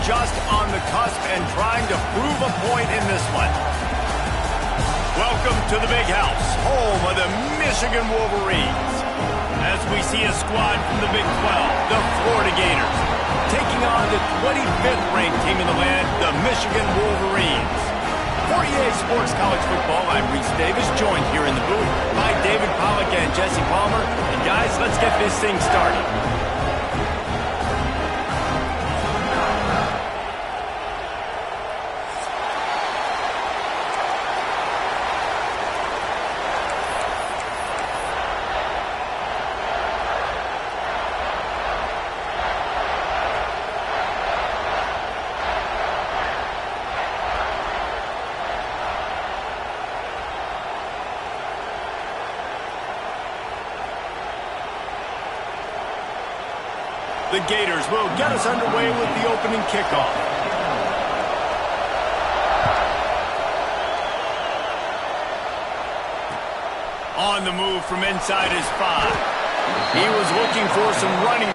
just on the cusp and trying to prove a point in this one. Welcome to the Big House, home of the Michigan Wolverines. As we see a squad from the Big 12, the Florida Gators, taking on the 25th ranked team in the land, the Michigan Wolverines. For EA Sports College Football, I'm Reese Davis, joined here in the booth by David Pollack and Jesse Palmer. And guys, let's get this thing started. The Gators will get us underway with the opening kickoff. On the move from inside his 5. He was looking for some running.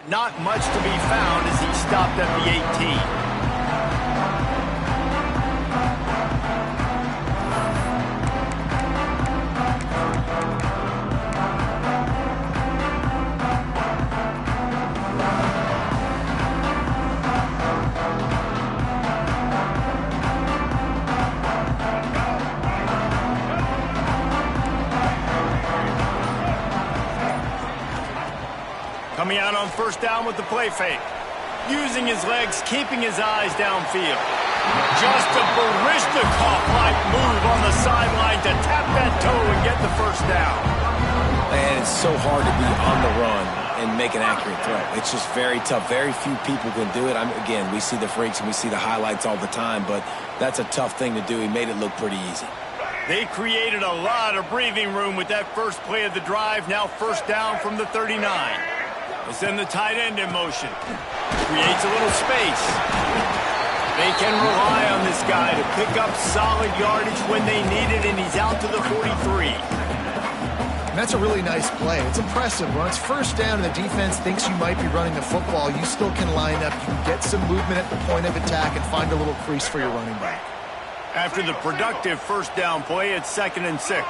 not much to be found as he stopped at the 18. Coming out on first down with the play fake. Using his legs, keeping his eyes downfield. Just a Baryshnikov-like move on the sideline to tap that toe and get the first down. And it's so hard to be on the run and make an accurate throw. It's just very tough. Very few people can do it. Again, we see the freaks and we see the highlights all the time, but that's a tough thing to do. He made it look pretty easy. They created a lot of breathing room with that first play of the drive. Now first down from the 39. They send the tight end in motion. Creates a little space. They can rely on this guy to pick up solid yardage when they need it, and he's out to the 43. And that's a really nice play. It's impressive. When it's first down and the defense thinks you might be running the football, you still can line up. You can get some movement at the point of attack and find a little crease for your running back. After the productive first down play, it's 2nd and 6.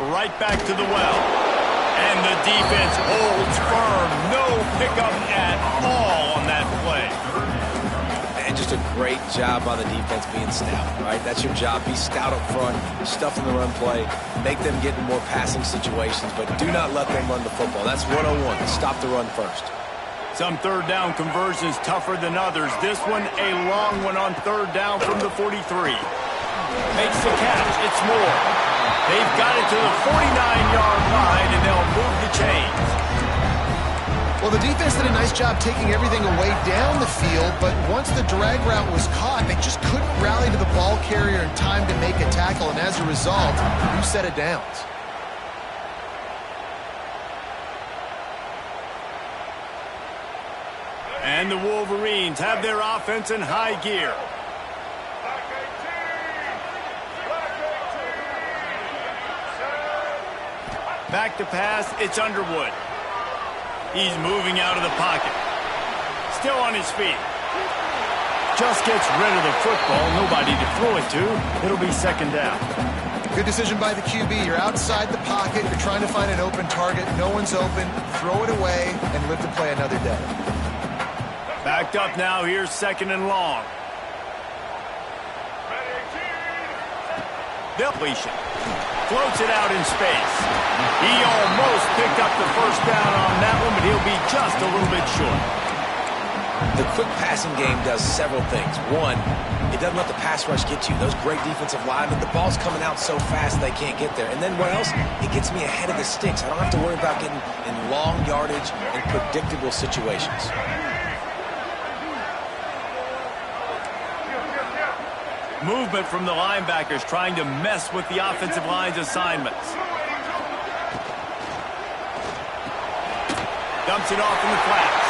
Right back to the well. And the defense holds firm. No pickup at all on that play. And just a great job by the defense being stout, right? That's your job. Be stout up front, stuff in the run play, make them get in more passing situations, but do not let them run the football. That's 101. Stop the run first. Some third down conversions tougher than others. This one, a long one on third down from the 43. Makes the catch. It's Moore. They've got it to the 49-yard line, and they'll move the chains. Well, the defense did a nice job taking everything away down the field, but once the drag route was caught, they just couldn't rally to the ball carrier in time to make a tackle, and as a result, new set of downs. And the Wolverines have their offense in high gear. Back to pass, it's Underwood. He's moving out of the pocket. Still on his feet. Just gets rid of the football. Nobody to throw it to. It'll be 2nd down. Good decision by the QB. You're outside the pocket. You're trying to find an open target. No one's open. Throw it away and live to play another day. Backed up now. Here's 2nd and long. Depletion. Floats it out in space. He almost picked up the first down on that one, but he'll be just a little bit short. The quick passing game does several things. One, it doesn't let the pass rush get you. Those great defensive linemen, the ball's coming out so fast they can't get there. And then what else? It gets me ahead of the sticks. I don't have to worry about getting in long yardage and predictable situations. Movement from the linebackers trying to mess with the offensive line's assignments. Dumps it off in the flats.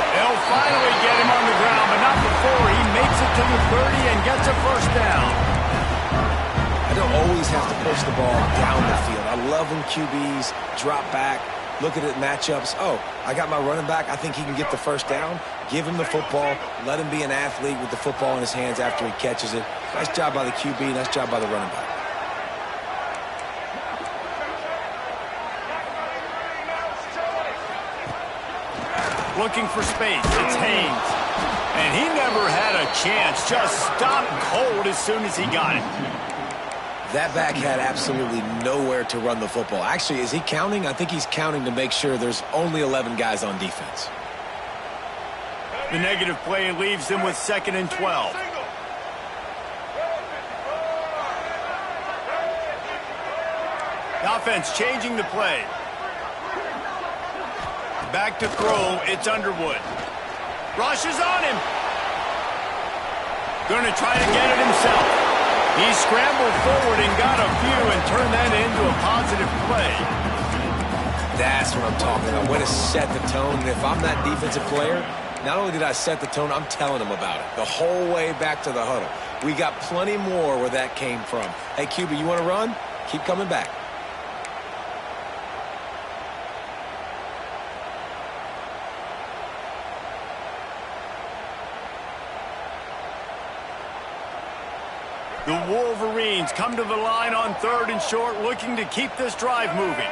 They'll finally get him on the ground, but not before he makes it to the 30 and gets a first down. I don't always have to push the ball down the field. I love when QBs drop back, look at it matchups. Oh, I got my running back. I think he can get the first down. Give him the football. Let him be an athlete with the football in his hands after he catches it. Nice job by the QB. Nice job by the running back. Looking for space. It's Haynes. And he never had a chance. Just stopped cold as soon as he got it. That back had absolutely nowhere to run the football. Actually, is he counting? I think he's counting to make sure there's only 11 guys on defense. The negative play leaves them with 2nd and 12. The offense changing the play. Back to throw, it's Underwood. Rushes on him. Going to try to get it himself. He scrambled forward and got a few and turned that into a positive play. That's what I'm talking about. Way to set the tone. And if I'm that defensive player, Not only did I set the tone, I'm telling them about it the whole way back to the huddle. We got plenty more where that came from. Hey, QB, you want to run? Keep coming back. The Wolverines come to the line on 3rd and short, looking to keep this drive moving.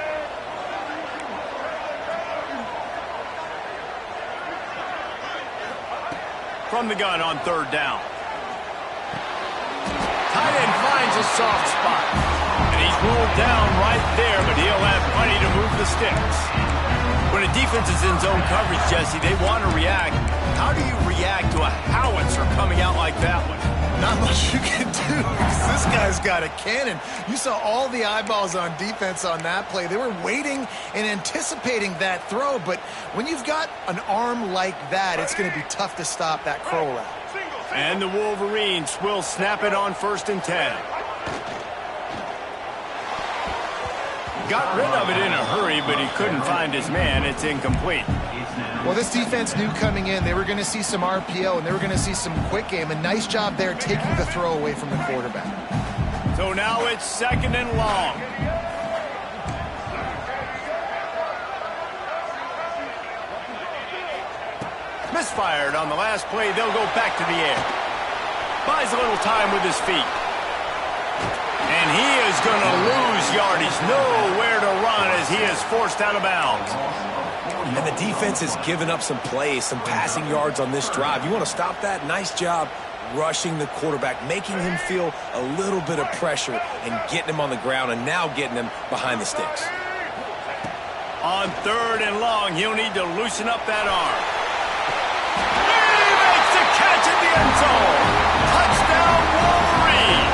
From the gun on 3rd down. Tight end finds a soft spot. And he's ruled down right there, but he'll have plenty to move the sticks. When a defense is in zone coverage, Jesse, they want to react. How do you react to a howitzer coming out like that one? Not much you can do because this guy's got a cannon. You saw all the eyeballs on defense on that play. They were waiting and anticipating that throw, but when you've got an arm like that, it's going to be tough to stop that curl route. And the Wolverines will snap it on 1st and 10. Got rid of it in a hurry, but he couldn't find his man. It's incomplete. Well, this defense knew coming in they were going to see some RPO and they were going to see some quick game. A nice job there taking the throw away from the quarterback. So now it's 2nd and long. Misfired on the last play. They'll go back to the air. Buys a little time with his feet. And he is going to lose yardage. Nowhere to run as he is forced out of bounds. And the defense has given up some plays, some passing yards on this drive. You want to stop that? Nice job rushing the quarterback, making him feel a little bit of pressure and getting him on the ground and now getting him behind the sticks. On 3rd and long, he'll need to loosen up that arm. He makes the catch in the end zone. Touchdown, Wolverine.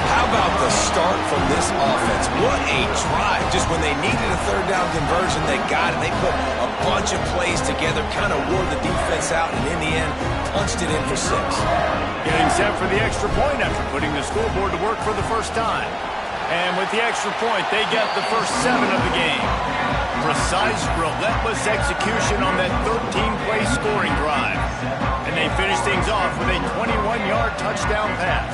How about the start from this offense? What a drive. Just when they needed a 3rd down conversion, they got it. They put a bunch of plays together, kind of wore the defense out, and in the end, punched it in for 6. Getting set for the extra point after putting the scoreboard to work for the first time. And with the extra point, they get the first 7 of the game. Precise, relentless execution on that 13-play scoring drive. And they finish things off with a 21-yard touchdown pass.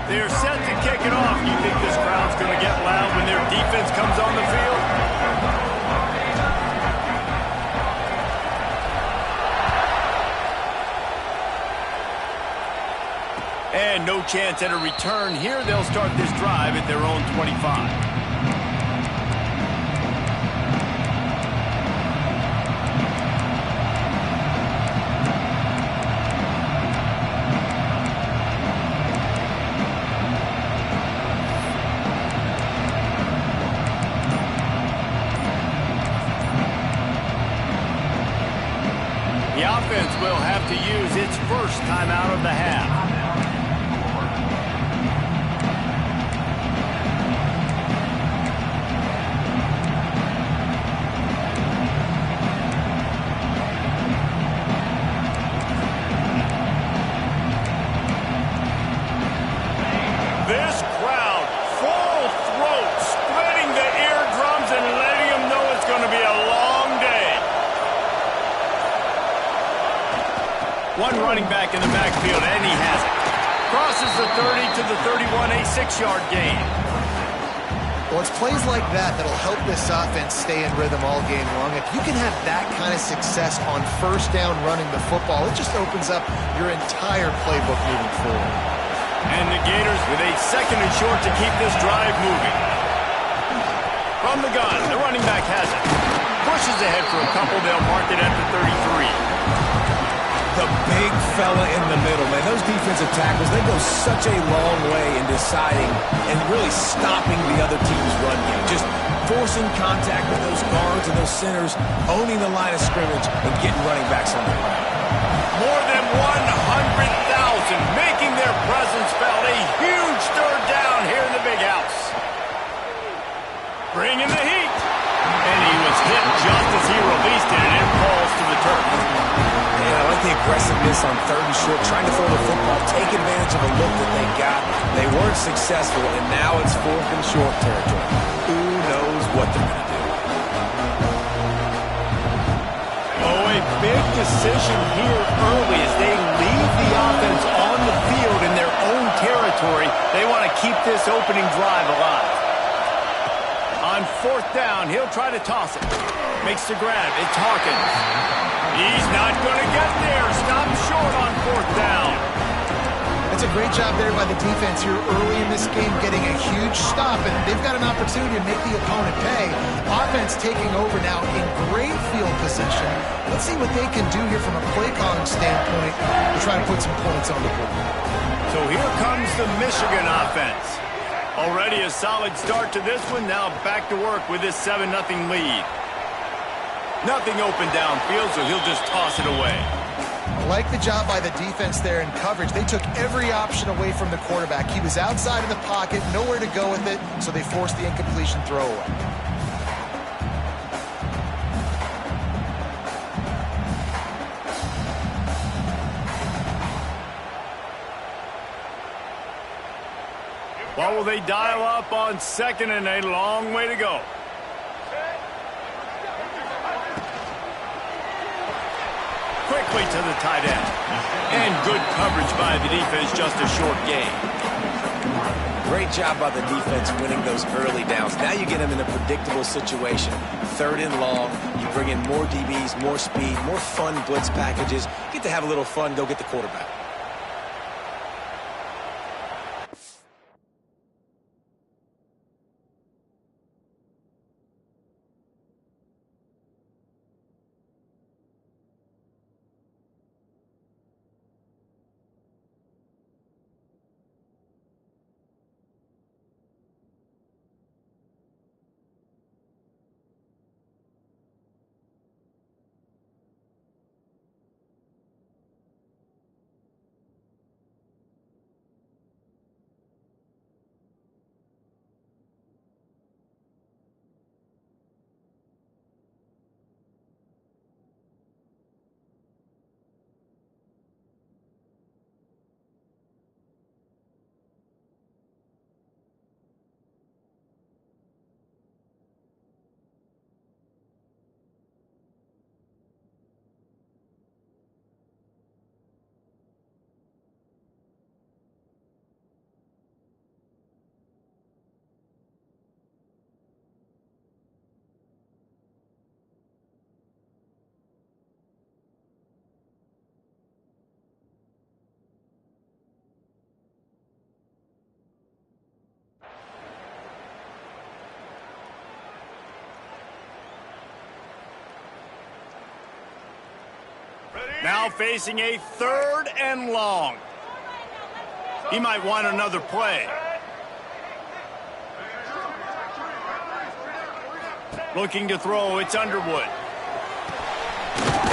They're set to kick it off. You think this crowd's going to get loud when their defense comes on the field? And no chance at a return here. They'll start this drive at their own 25. The offense will have to use its first timeout of the half. This crowd, full throat, spreading the eardrums and letting them know it's going to be a long day. One running back in the backfield, and he has it. Crosses the 30 to the 31, a 6-yard gain. Well, it's plays like that that'll help this offense stay in rhythm all game long. If you can have that kind of success on 1st down running the football, it just opens up your entire playbook moving forward. And the Gators with a 2nd and short to keep this drive moving. From the gun, the running back has it. Pushes ahead for a couple. They'll mark it at the 33. The big fella in the middle, man. Those defensive tackles, they go such a long way in deciding and really stopping the other team's run game. Just forcing contact with those guards and those centers, owning the line of scrimmage, and getting running backs on the ground. More than 100,000 making their presence felt. A huge 3rd down here in the big house. Bringing the heat. And he was hit just as he released it, and it falls to the turf. Man, I like the aggressiveness on 3rd and short, trying to throw the football, take advantage of a look that they got. They weren't successful, and now it's 4th and short territory. Who knows what they're going to do? big decision here early as they leave the offense on the field in their own territory. They want to keep this opening drive alive. On fourth down, he'll try to toss it. Makes the grab. It's Hawkins. He's not going to get there. Stop short on fourth down. It's a great job there by the defense here early in this game, getting a huge stop, and they've got an opportunity to make the opponent pay. Offense taking over now in great field position. Let's see what they can do here from a play calling standpoint to try to put some points on the board. So here comes the Michigan offense. Already a solid start to this one. Now back to work with this 7-0 lead. Nothing open downfield, so he'll just toss it away. I like the job by the defense there in coverage. They took every option away from the quarterback. He was outside of the pocket, nowhere to go with it, so they forced the incompletion throwaway. What will they dial up on 2nd and a long way to go? Quickly to the tight end. And good coverage by the defense, just a short gain. Great job by the defense winning those early downs. Now you get them in a predictable situation. 3rd and long, you bring in more DBs, more speed, more fun blitz packages. Get to have a little fun, go get the quarterback. Now facing a 3rd and long. He might want another play. Looking to throw, it's Underwood.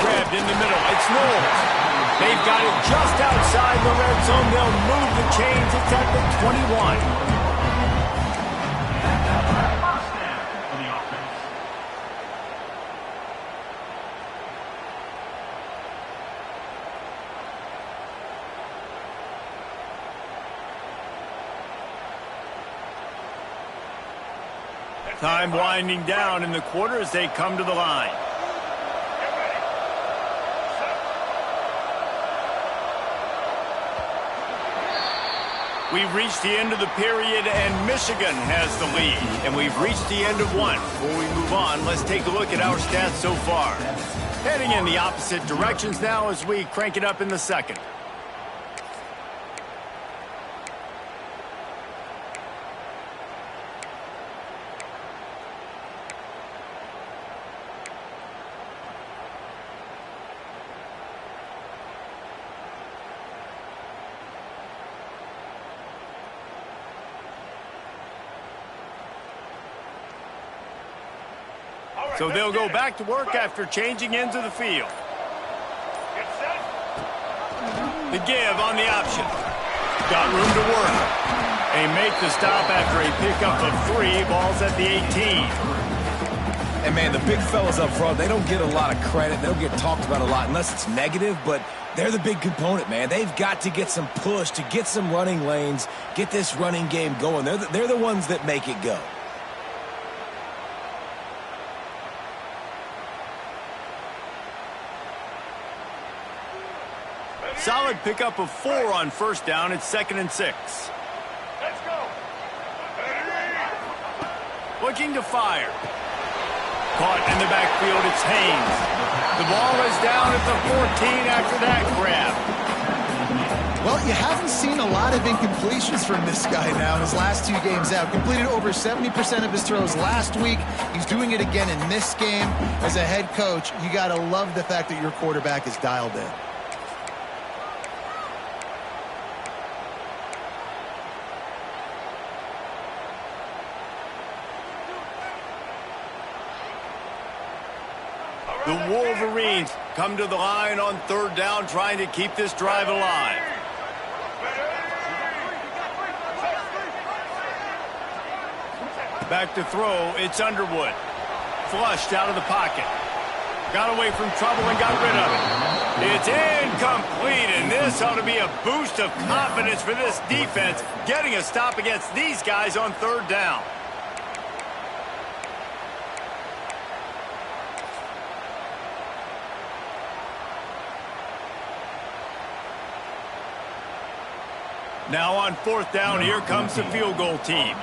Grabbed in the middle, it's Knowles. They've got it just outside the red zone. They'll move the chains. It's at the 21. Time winding down in the quarter as they come to the line. We've reached the end of the period, and Michigan has the lead. And we've reached the end of one. Before we move on, let's take a look at our stats so far. Heading in the opposite directions now as we crank it up in the second. So they'll go back to work after changing into the field. The give on the option. Got room to work. They make the stop after a pickup of 3. Ball's at the 18. And, man, the big fellas up front, they don't get a lot of credit. They don't get talked about a lot unless it's negative, but they're the big component, man. They've got to get some push to get some running lanes, get this running game going. They're the ones that make it go. Solid pickup of 4 on first down. It's 2nd and 6. Let's go. Looking to fire. Caught in the backfield, it's Haynes. The ball is down at the 14 after that grab. Well, you haven't seen a lot of incompletions from this guy now his last 2 games out. Completed over 70% of his throws last week. He's doing it again in this game. As a head coach, you got to love the fact that your quarterback is dialed in. The Wolverines come to the line on 3rd down, trying to keep this drive alive. Back to throw, it's Underwood. Flushed out of the pocket. Got away from trouble and got rid of it. It's incomplete, and this ought to be a boost of confidence for this defense, getting a stop against these guys on 3rd down. Now on 4th down, here comes the field goal team.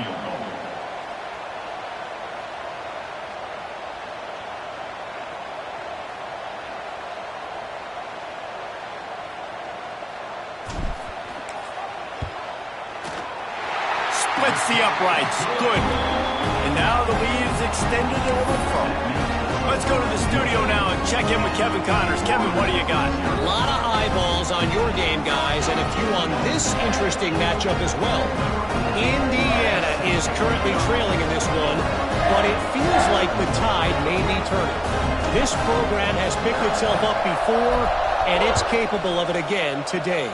Splits the uprights. Good. And now the lead is extended a little further. Let's go to the studio now and check in with Kevin Connors. Kevin, what do you got? A lot of eyeballs on your game, guys, and a few on this interesting matchup as well. Indiana is currently trailing in this one, but it feels like the tide may be turning. This program has picked itself up before, and it's capable of it again today.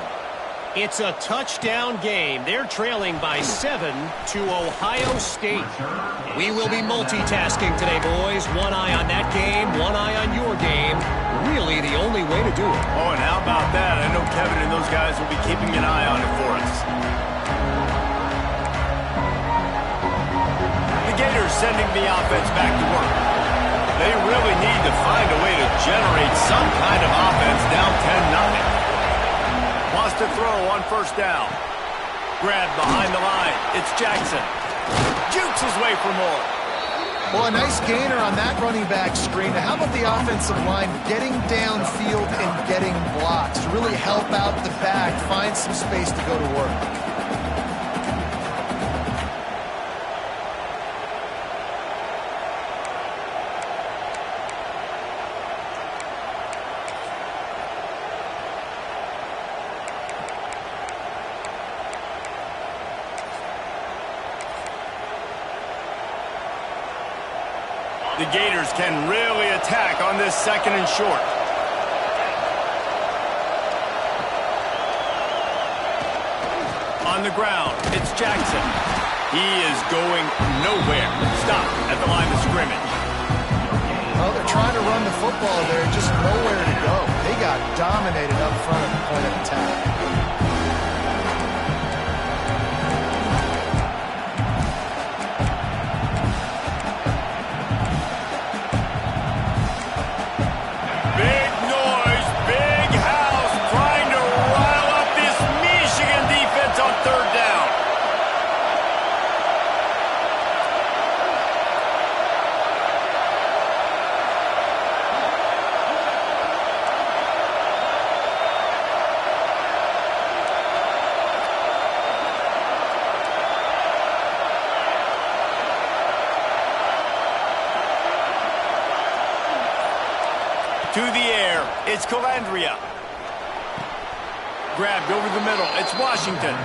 It's a touchdown game. They're trailing by 7 to Ohio State. We will be multitasking today, boys. One eye on that game, one eye on your game. Really the only way to do it. Oh, and how about that? I know Kevin and those guys will be keeping an eye on it for us. The Gators sending the offense back to work. They really need to find a way to generate some kind of offense down 10-0. Wants to throw on 1st down. Grab behind the line. It's Jackson. Jukes his way for more. Well, a nice gainer on that running back screen. Now, how about the offensive line getting downfield and getting blocks to really help out the back, find some space to go to work? The Gators can really attack on this 2nd and short. On the ground, it's Jackson. He is going nowhere. Stop at the line of scrimmage. Well, they're trying to run the football there, just nowhere to go. They got dominated up front at the point of attack. To the air, it's Calandria. Grabbed over the middle, it's Washington.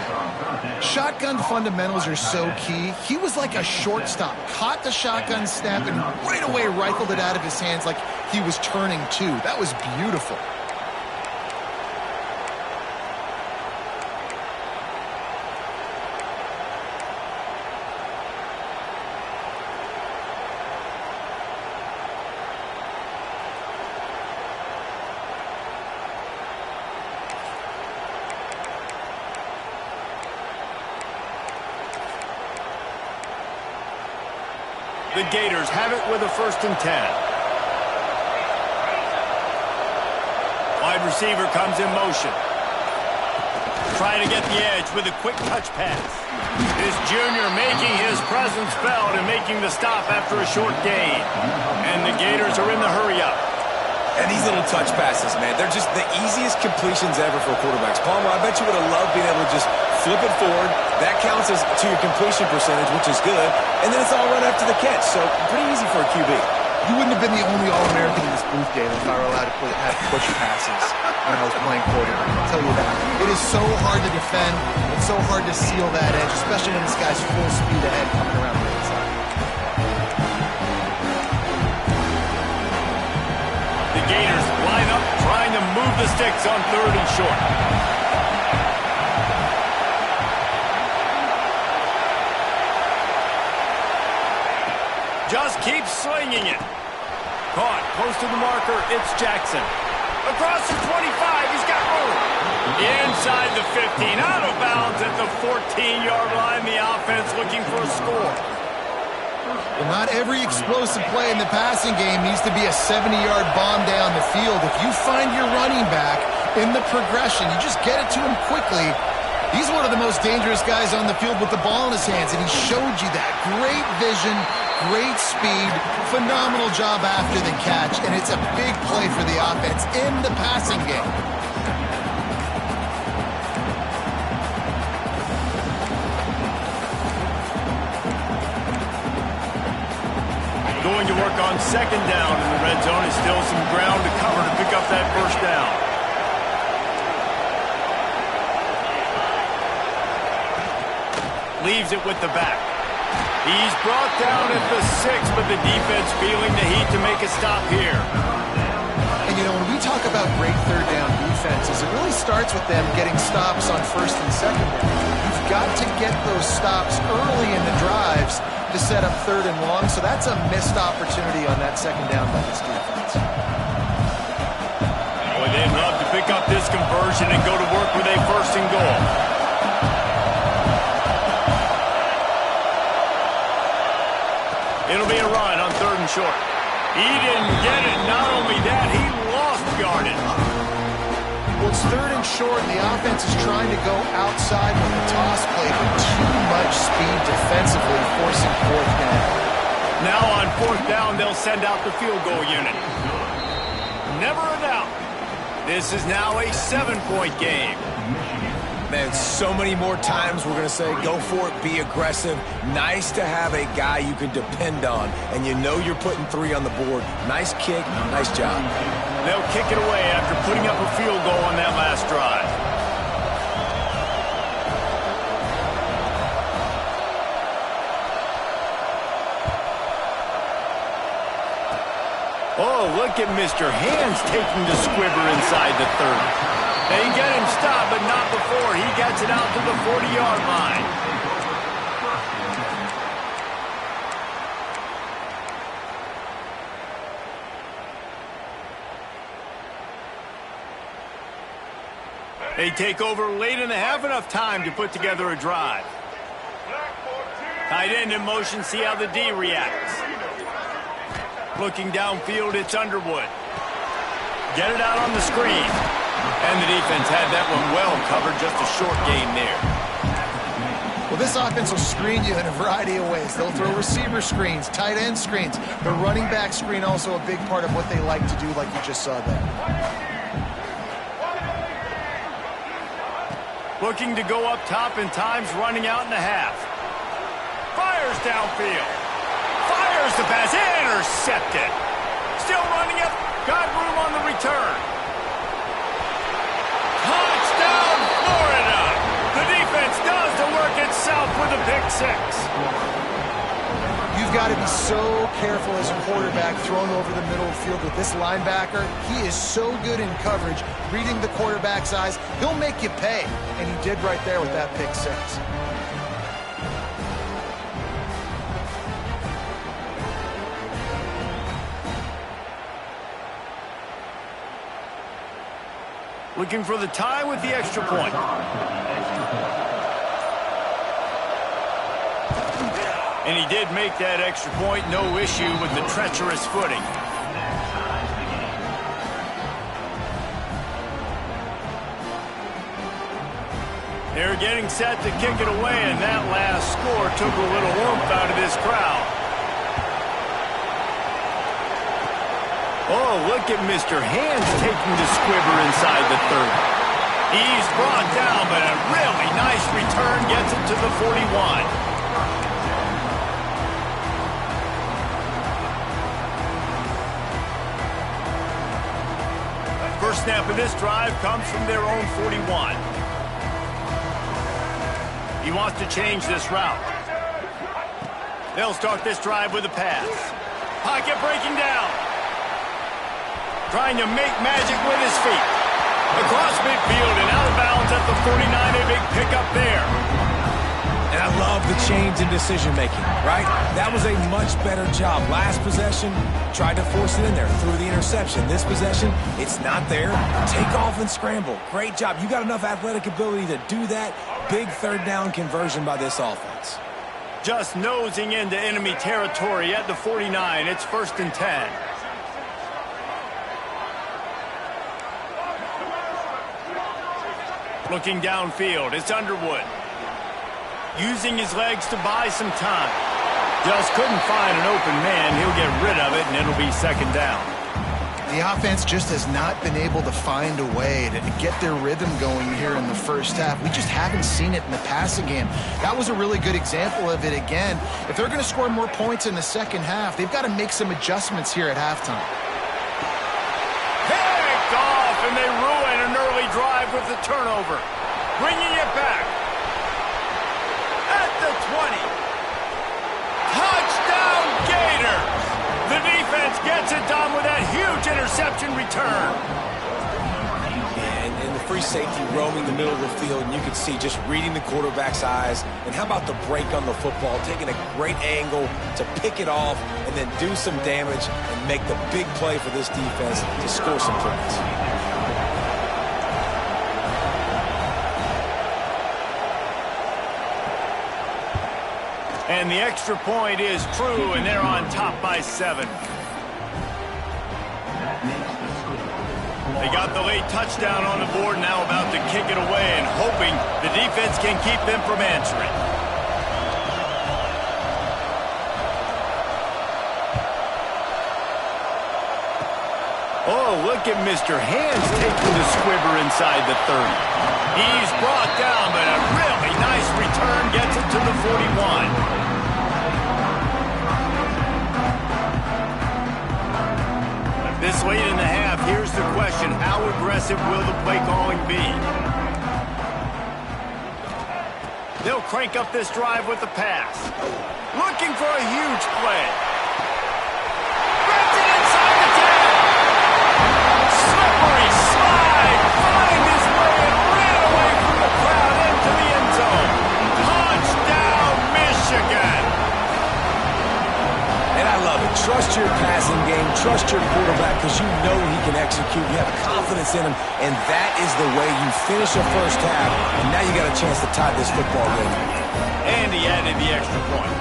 Shotgun fundamentals are so key. He was like a shortstop, caught the shotgun snap and right away rifled it out of his hands like he was turning two. That was beautiful. The Gators have it with a 1st and 10. Wide receiver comes in motion. Try to get the edge with a quick touch pass. This junior making his presence felt and making the stop after a short gain. And the Gators are in the hurry-up. And these little touch passes, man, they're just the easiest completions ever for quarterbacks. Palmer, I bet you would have loved being able to just flip it forward. That counts as to your completion percentage, which is good. And then it's all right after the catch, so pretty easy for a QB. You wouldn't have been the only All-American in this booth, David, if I were allowed to have push passes when I was playing quarterback. I'll tell you that. It is so hard to defend. It's so hard to seal that edge, especially when this guy's full speed ahead coming around the inside. The Gators line up, trying to move the sticks on 3rd and short. Just keep swinging it. Caught, close to the marker, it's Jackson. Across the 25, he's got room. Inside the 15, out of bounds at the 14-yard line. The offense looking for a score. Well, not every explosive play in the passing game needs to be a 70-yard bomb down the field. If you find your running back in the progression, you just get it to him quickly. He's one of the most dangerous guys on the field with the ball in his hands, and he showed you that. Great vision, great speed, phenomenal job after the catch, and it's a big play for the offense in the passing game. Going to work on 2nd down in the red zone. Is still some ground to cover to pick up that 1st down. Leaves it with the back. He's brought down at the 6, but the defense feeling the heat to make a stop here. And, you know, when we talk about great 3rd down defenses, it really starts with them getting stops on 1st and 2nd down. You've got to get those stops early in the drives to set up 3rd and long, so that's a missed opportunity on that 2nd down by this defense. Boy, they'd love to pick up this conversion and go to work with a 1st and goal. It'll be a run on 3rd and short. He didn't get it. Not only that, he lost yardage. Well, it's 3rd and short, and the offense is trying to go outside with the toss play, but too much speed defensively, forcing 4th down. Now on 4th down, they'll send out the field goal unit. Never a doubt. This is now a 7-point game. Man, so many more times we're going to say, go for it, be aggressive. Nice to have a guy you can depend on, and you know you're putting 3 on the board. Nice kick, nice job. They'll kick it away after putting up a field goal on that last drive. Oh, look at Mr. Hands taking the squibber inside the 30. They get him stopped, but not before he gets it out to the 40-yard line. They take over late in the half, enough time to put together a drive. Tight end in motion, see how the D reacts. Looking downfield, it's Underwood. Get it out on the screen. And the defense had that one well covered, just a short gain there. Well, this offense will screen you in a variety of ways. They'll throw receiver screens, tight end screens. The running back screen also a big part of what they like to do, like you just saw there. Looking to go up top in times, running out in the half. Fires downfield. Fires the pass, intercepted. Still running it, got room on the return. Touchdown, Florida! The defense does the work itself with a pick 6. You've got to be so careful as a quarterback throwing over the middle of the field with this linebacker. He is so good in coverage, reading the quarterback's eyes. He'll make you pay, and he did right there with that pick 6. Looking for the tie with the extra point. And he did make that extra point, no issue with the treacherous footing. getting set to kick it away, and that last score took a little warmth out of this crowd. Oh, look at Mr. Hands taking the squibber inside the 30. He's brought down, but a really nice return gets him to the 41. First snap of this drive comes from their own 41. He wants to change this route. They'll start this drive with a pass. Pocket breaking down. Trying to make magic with his feet. Across midfield and out of bounds at the 49. A big pickup there. And I love the change in decision-making, right? That was a much better job. Last possession, tried to force it in there, threw the interception. This possession, it's not there. Take off and scramble. Great job. You got enough athletic ability to do that. Big third down conversion by this offense. Just nosing into enemy territory at the 49. It's 1st and 10. Looking downfield, it's Underwood. Using his legs to buy some time. Just couldn't find an open man. He'll get rid of it, and it'll be 2nd down. The offense just has not been able to find a way to get their rhythm going here in the first half. We just haven't seen it in the passing game. That was a really good example of it again. If they're going to score more points in the second half, they've got to make some adjustments here at halftime. Picked off, and they ruin an early drive with the turnover. Bringing it back. At the 20. Touchdown Gators! The defense gets it done with that huge interception return. And the free safety roaming the middle of the field, and you can see just reading the quarterback's eyes. And how about the break on the football, taking a great angle to pick it off and then do some damage and make the big play for this defense to score some points. And the extra point is true, and they're on top by 7. They got the late touchdown on the board, now about to kick it away and hoping the defense can keep them from answering. Oh, look at Mr. Hands taking the squibber inside the 30. He's brought down, but a really nice return gets him to the 41. This late in the half, here's the question. How aggressive will the play calling be? They'll crank up this drive with the pass. Looking for a huge play. Gets it inside the 10. Slippery slide. Find his way and ran away from the crowd into the end zone. Touchdown, Michigan. And I love it. Trust your passing game. Trust your quarterback because you know he can execute. You have confidence in him, and that is the way you finish a first half. And now you got a chance to tie this football game. And he added the extra point.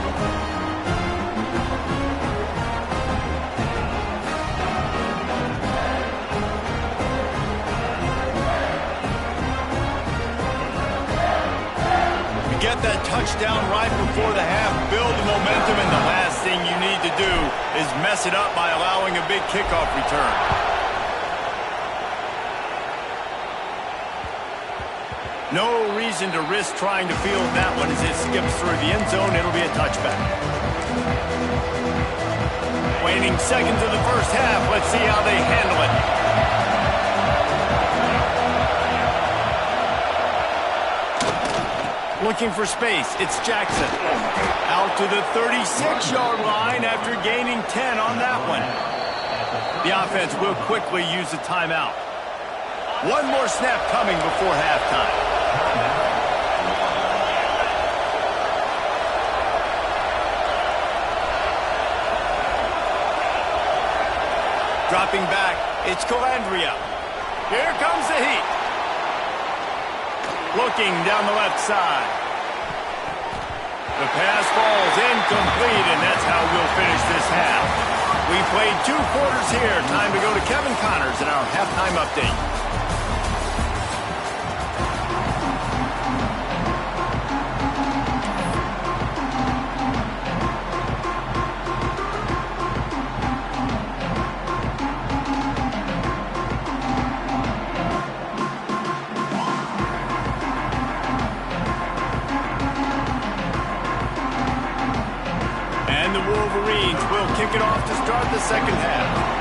Get that touchdown right before the half, build the momentum, and the last thing you need to do is mess it up by allowing a big kickoff return. No reason to risk trying to field that one as it skips through the end zone. It'll be a touchback. Waning seconds of the first half. Let's see how they handle it. Looking for space, it's Jackson. Out to the 36-yard line after gaining 10 on that one. The offense will quickly use a timeout. One more snap coming before halftime. Dropping back, it's Calandria. Here comes the heat. Looking down the left side. The pass falls incomplete, and that's how we'll finish this half. We played 2 quarters here. Time to go to Kevin Connors in our halftime update. the Wolverines will kick it off to start the second half.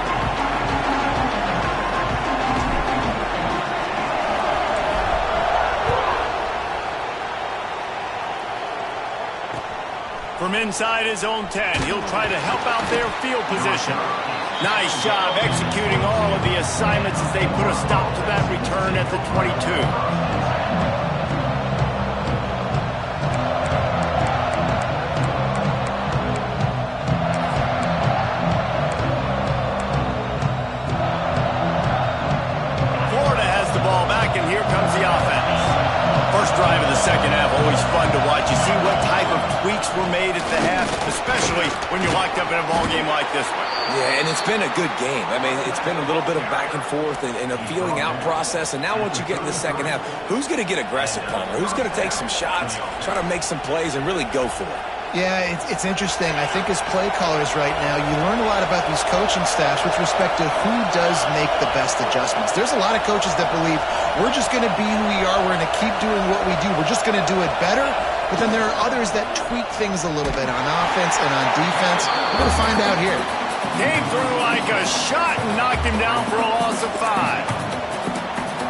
From inside his own 10, he'll try to help out their field position. Nice job executing all of the assignments as they put a stop to that return at the 22. And here comes the offense. First drive of the second half, always fun to watch. You see what type of tweaks were made at the half, especially when you're locked up in a ball game like this one. Yeah, and it's been a good game. I mean, it's been a little bit of back and forth and a feeling out process. And now once you get in the second half, who's going to get aggressive, Palmer? Who's going to take some shots, try to make some plays, and really go for it? Yeah, it's interesting. I think as play callers right now, you learn a lot about these coaching staffs with respect to who does make the best adjustments. There's a lot of coaches that believe we're just going to be who we are. We're going to keep doing what we do. We're just going to do it better. But then there are others that tweak things a little bit on offense and on defense. We're going to find out here. Came through like a shot and knocked him down for a loss of 5.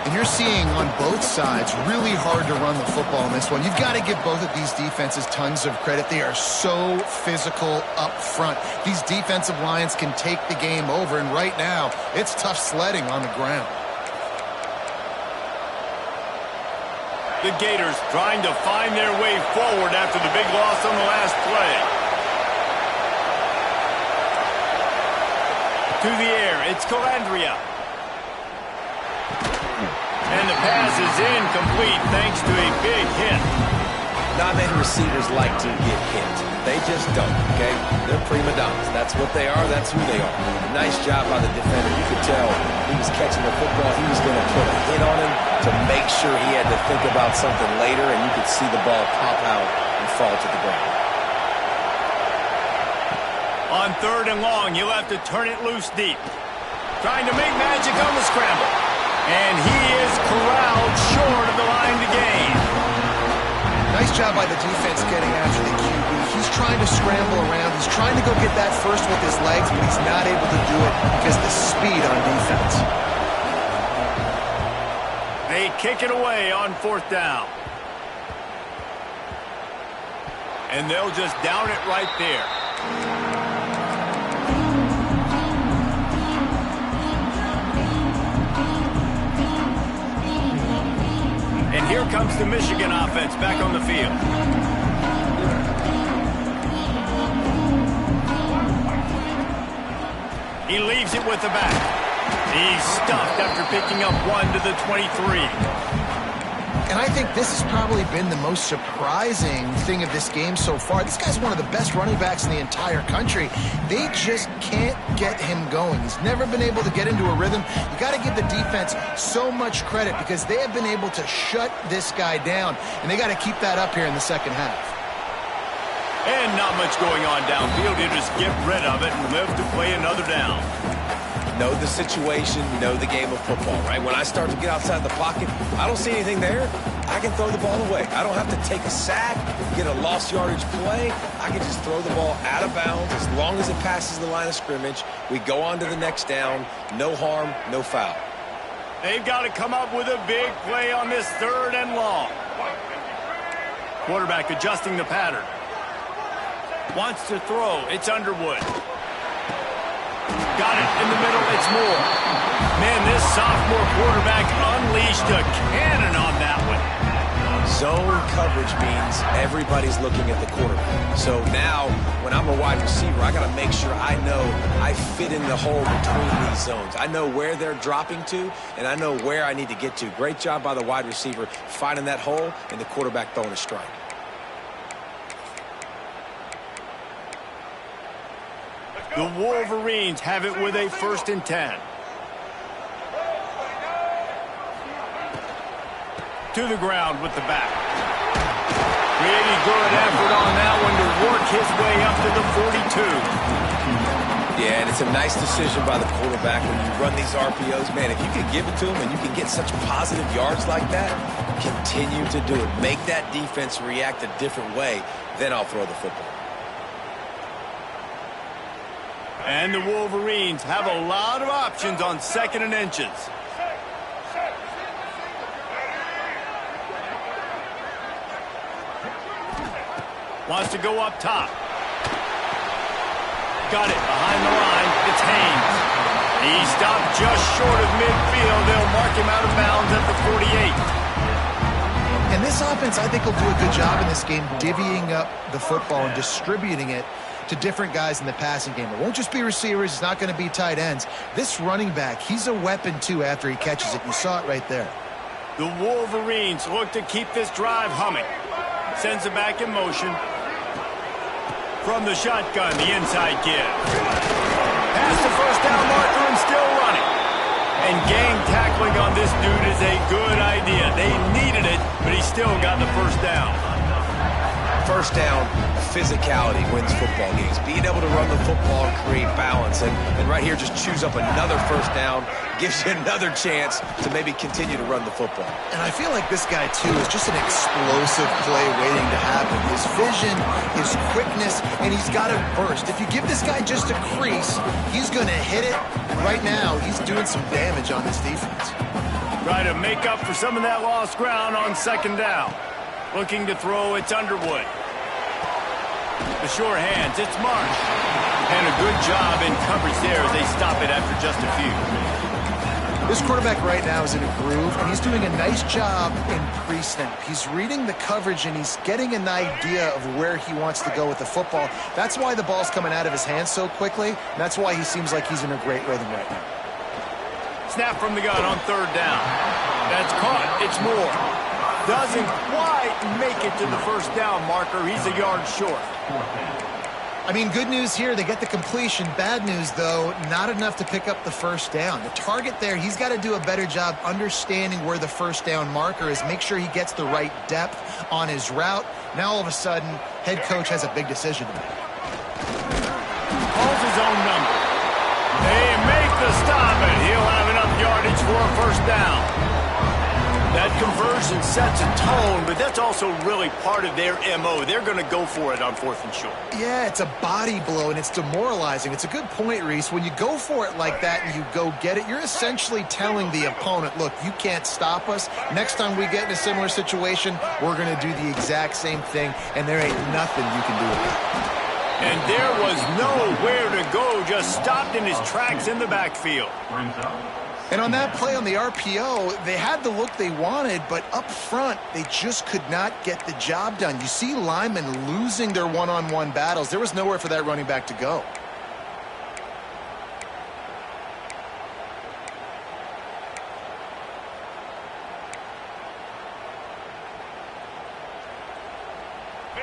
And you're seeing on both sides really hard to run the football in this one. You've got to give both of these defenses tons of credit. They are so physical up front. These defensive lines can take the game over, and right now, it's tough sledding on the ground. The Gators trying to find their way forward after the big loss on the last play. To the air, it's Calandria. And the pass is incomplete thanks to a big hit. Not many receivers like to get hit. They just don't, okay? They're prima donnas. That's what they are. That's who they are. Nice job by the defender. You could tell he was catching the football. He was going to put a hit on him to make sure he had to think about something later, and you could see the ball pop out and fall to the ground. On 3rd and long, you'll have to turn it loose deep. Trying to make magic on the scramble. And he is corralled short of the line to gain. Nice job by the defense getting after the QB. He's trying to scramble around. He's trying to go get that first with his legs, but he's not able to do it because of the speed on defense. They kick it away on 4th down. And they'll just down it right there. And here comes the Michigan offense back on the field. He leaves it with the back. He's stuffed after picking up 1 to the 23. And I think this has probably been the most surprising thing of this game so far. This guy's one of the best running backs in the entire country. They just can't get him going. He's never been able to get into a rhythm. You got to give the defense so much credit because they have been able to shut this guy down, and they got to keep that up here in the second half. And not much going on downfield. You just get rid of it and live to play another down. Know the situation, know the game of football, right? When I start to get outside the pocket, I don't see anything there. I can throw the ball away. I don't have to take a sack, get a lost yardage play. I can just throw the ball out of bounds as long as it passes the line of scrimmage. We go on to the next down. No harm, no foul. They've got to come up with a big play on this 3rd and long. Quarterback adjusting the pattern. Wants to throw. It's Underwood. Got it in the middle. It's Moore. Man, this sophomore quarterback unleashed a cannon on that one. Zone coverage means everybody's looking at the quarterback. So now, when I'm a wide receiver, I got to make sure I know I fit in the hole between these zones. I know where they're dropping to, and I know where I need to get to. Great job by the wide receiver finding that hole and the quarterback throwing a strike. The Wolverines have it with a 1st and 10. To the ground with the back. Really good effort on that one to work his way up to the 42. Yeah, and it's a nice decision by the quarterback when you run these RPOs. Man, if you can give it to him and you can get such positive yards like that, continue to do it. Make that defense react a different way, then I'll throw the football. And the Wolverines have a lot of options on 2nd and inches. Wants to go up top. Got it behind the line. It's Haynes. He stopped just short of midfield. They'll mark him out of bounds at the 48. And this offense, I think, will do a good job in this game divvying up the football and distributing it to different guys in the passing game. It won't just be receivers. It's not going to be tight ends. This running back, he's a weapon, too, after he catches it. You saw it right there. The Wolverines look to keep this drive humming. Sends it back in motion. From the shotgun, the inside give. Past the first down marker and still running. And gang tackling on this dude is a good idea. They needed it, but he still got the first down. First down, physicality wins football games. Being able to run the football and create balance. And right here, just choose up another first down. Gives you another chance to maybe continue to run the football. And I feel like this guy, too, is just an explosive play waiting to happen. His vision, his quickness, and he's got it burst. If you give this guy just a crease, he's going to hit it. And right now, he's doing some damage on this defense. Try to make up for some of that lost ground on 2nd down. Looking to throw, it's Underwood. The sure hands, it's Marsh. And a good job in coverage there as they stop it after just a few. This quarterback right now is in a groove, and he's doing a nice job in pre-snap. He's reading the coverage, and he's getting an idea of where he wants to go with the football. That's why the ball's coming out of his hands so quickly, and that's why he seems like he's in a great rhythm right now. Snap from the gun on 3rd down. That's caught. It's Moore. Doesn't quite make it to the first down marker. He's a yard short. I mean, good news here, they get the completion. Bad news, though, not enough to pick up the first down. The target there, he's got to do a better job understanding where the first down marker is, make sure he gets the right depth on his route. Now, all of a sudden, head coach has a big decision to make. Calls his own number. They make the stop, and he'll have enough yardage for a first down. That conversion sets a tone, but that's also really part of their MO. They're going to go for it on 4th and short. Yeah, it's a body blow, and it's demoralizing. It's a good point, Reese. When you go for it like that and you go get it, you're essentially telling the opponent, look, you can't stop us. Next time we get in a similar situation, we're going to do the exact same thing, and there ain't nothing you can do with it. And there was nowhere to go, just stopped in his tracks in the backfield. And on that play on the RPO, they had the look they wanted, but up front, they just could not get the job done. You see linemen losing their one-on-one battles. There was nowhere for that running back to go.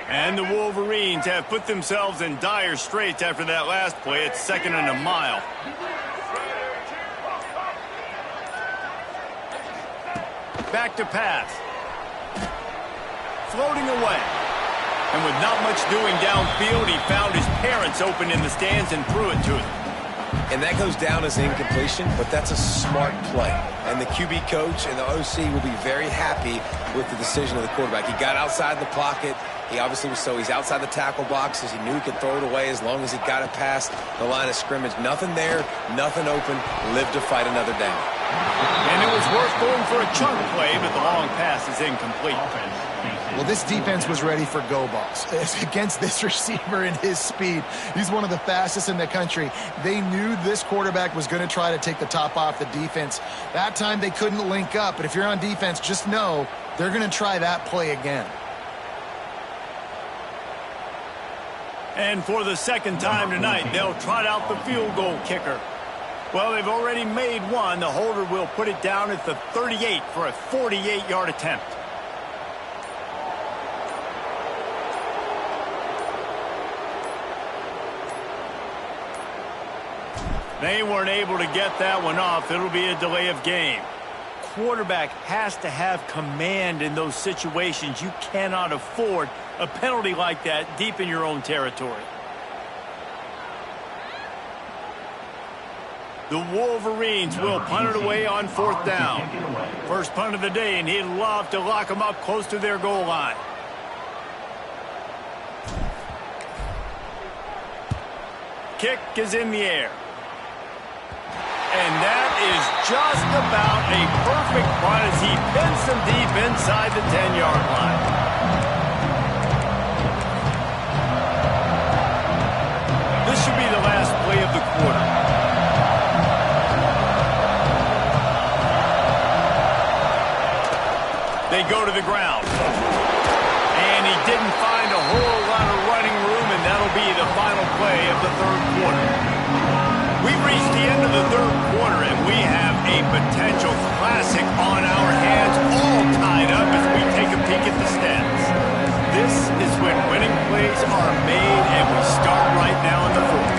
And the Wolverines have put themselves in dire straits after that last play. It's 2nd and a mile. Back to pass. Floating away. And with not much doing downfield, he found his parents open in the stands and threw it to them. And that goes down as incompletion, but that's a smart play. And the QB coach and the OC will be very happy with the decision of the quarterback. He got outside the pocket. He obviously was he's outside the tackle boxes. He knew he could throw it away as long as he got it past the line of scrimmage. Nothing there, nothing open. Lived to fight another down. And it was worth going for a chunk play, but the long pass is incomplete. Well, this defense was ready for go balls. Against this receiver and his speed, he's one of the fastest in the country. They knew this quarterback was going to try to take the top off the defense. That time they couldn't link up, but if you're on defense, just know they're going to try that play again. And for the 2nd time tonight, they'll trot out the field goal kicker. Well, they've already made one. The holder will put it down at the 38 for a 48-yard attempt. They weren't able to get that one off. It'll be a delay of game. Quarterback has to have command in those situations. You cannot afford a penalty like that deep in your own territory. The Wolverines will punt it away on 4th down. First punt of the day, and he'd love to lock them up close to their goal line. kick is in the air. And that is just about a perfect run as he pins them deep inside the 10-yard line. This should be the last play of the quarter. They go to the ground. And he didn't find a whole lot of running room, and that'll be the final play of the third quarter. We've reached the end of the third quarter, and we have a potential classic on our hands, all tied up as we take a peek at the stats. This is when winning plays are made, and we start right now in the fourth.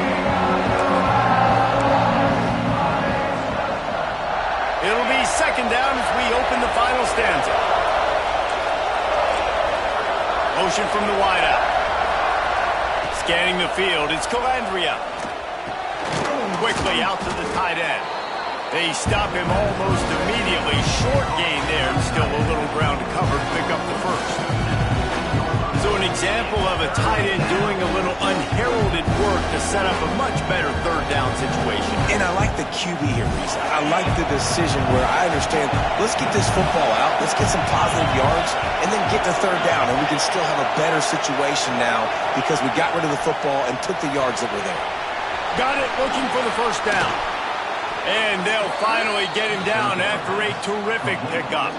It'll be second down as we open the final stanza. Motion from the wideout. Scanning the field, it's Calandria. Quickly out to the tight end. They stop him almost immediately. Short gain there, and still a little ground to cover to pick up the first. So an example of a tight end doing a little unheralded work to set up a much better third down situation. And I like the QB here, Reese. I like the decision where I understand, let's get this football out, let's get some positive yards, and then get to third down, and we can still have a better situation now because we got rid of the football and took the yards that were there. Got it, looking for the first down. And they'll finally get him down after a terrific pickup.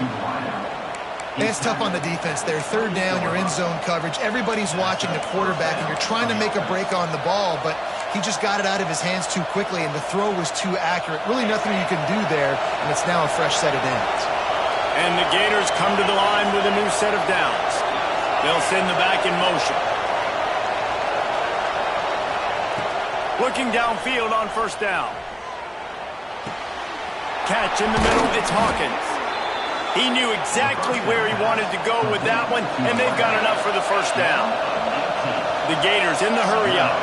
It's tough on the defense there. Third down, you're in zone coverage. Everybody's watching the quarterback, and you're trying to make a break on the ball, but he just got it out of his hands too quickly, and the throw was too accurate. Really nothing you can do there, and it's now a fresh set of downs. And the Gators come to the line with a new set of downs. They'll send the back in motion. Looking downfield on first down. Catch in the middle, it's Hawkins. He knew exactly where he wanted to go with that one, and they've got enough for the first down. The Gators in the hurry-up.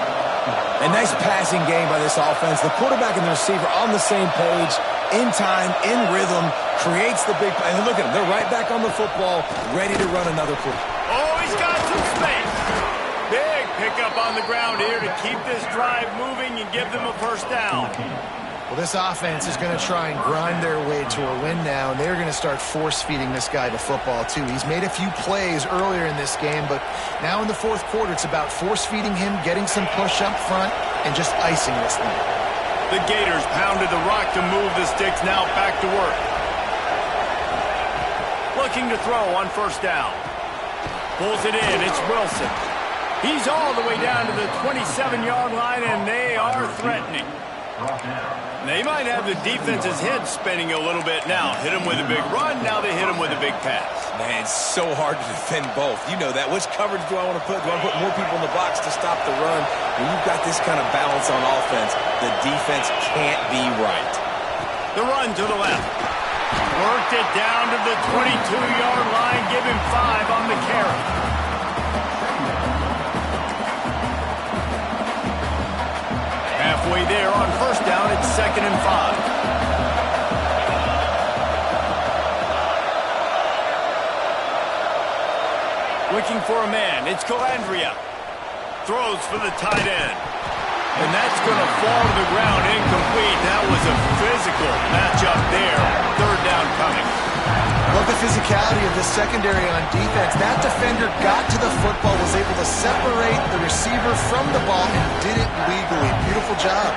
A nice passing game by this offense. The quarterback and the receiver on the same page, in time, in rhythm, creates the big play. And look at them, they're right back on the football, ready to run another play. Oh, he's got some space. Big pickup on the ground here to keep this drive moving and give them a first down. Well, this offense is going to try and grind their way to a win now, and they're going to start force-feeding this guy the football, too. He's made a few plays earlier in this game, but now in the fourth quarter, it's about force-feeding him, getting some push up front, and just icing this thing. The Gators pounded the rock to move the sticks, now back to work. Looking to throw on first down. Pulls it in, it's Wilson. He's all the way down to the 27-yard line, and they are threatening. They might have the defense's head spinning a little bit now. Hit him with a big run, now they hit him with a big pass. Man, it's so hard to defend both. You know that. Which coverage do I want to put? Do I want to put more people in the box to stop the run? When you've got this kind of balance on offense, the defense can't be right. The run to the left. Worked it down to the 22-yard line. Give him 5 on the carry. Halfway there on first down, it's 2nd and 5. Looking for a man, it's Calandria. Throws for the tight end. And that's going to fall to the ground incomplete. That was a physical matchup there. Third down coming. Love the physicality of this secondary on defense. That defender got to the football, was able to separate the receiver from the ball, and did it legally. Beautiful job.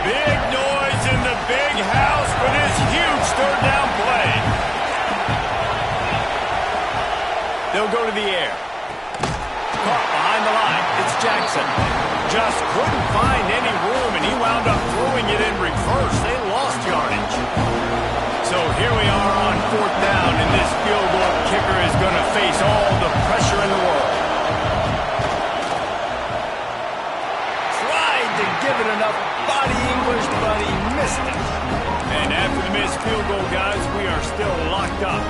Big noise in the big house for this huge third down play. They'll go to the air. Caught behind the line. It's Jackson. Just couldn't find any room, and he wound up throwing it in reverse. They lost yardage. So here we are on fourth down, and this field goal kicker is going to face all the pressure in the world. Tried to give it enough body English, but he missed it. And after the missed field goal, guys, we are still locked up.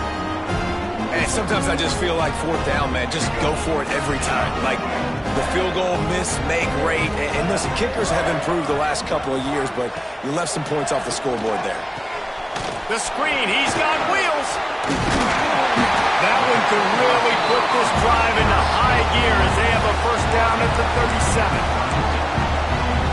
And sometimes I just feel like fourth down, man, just go for it every time. Like the field goal, miss, make, rate. And listen, kickers have improved the last couple of years, but you left some points off the scoreboard there. The screen, he's got wheels. That one to really put this drive into high gear as they have a first down at the 37.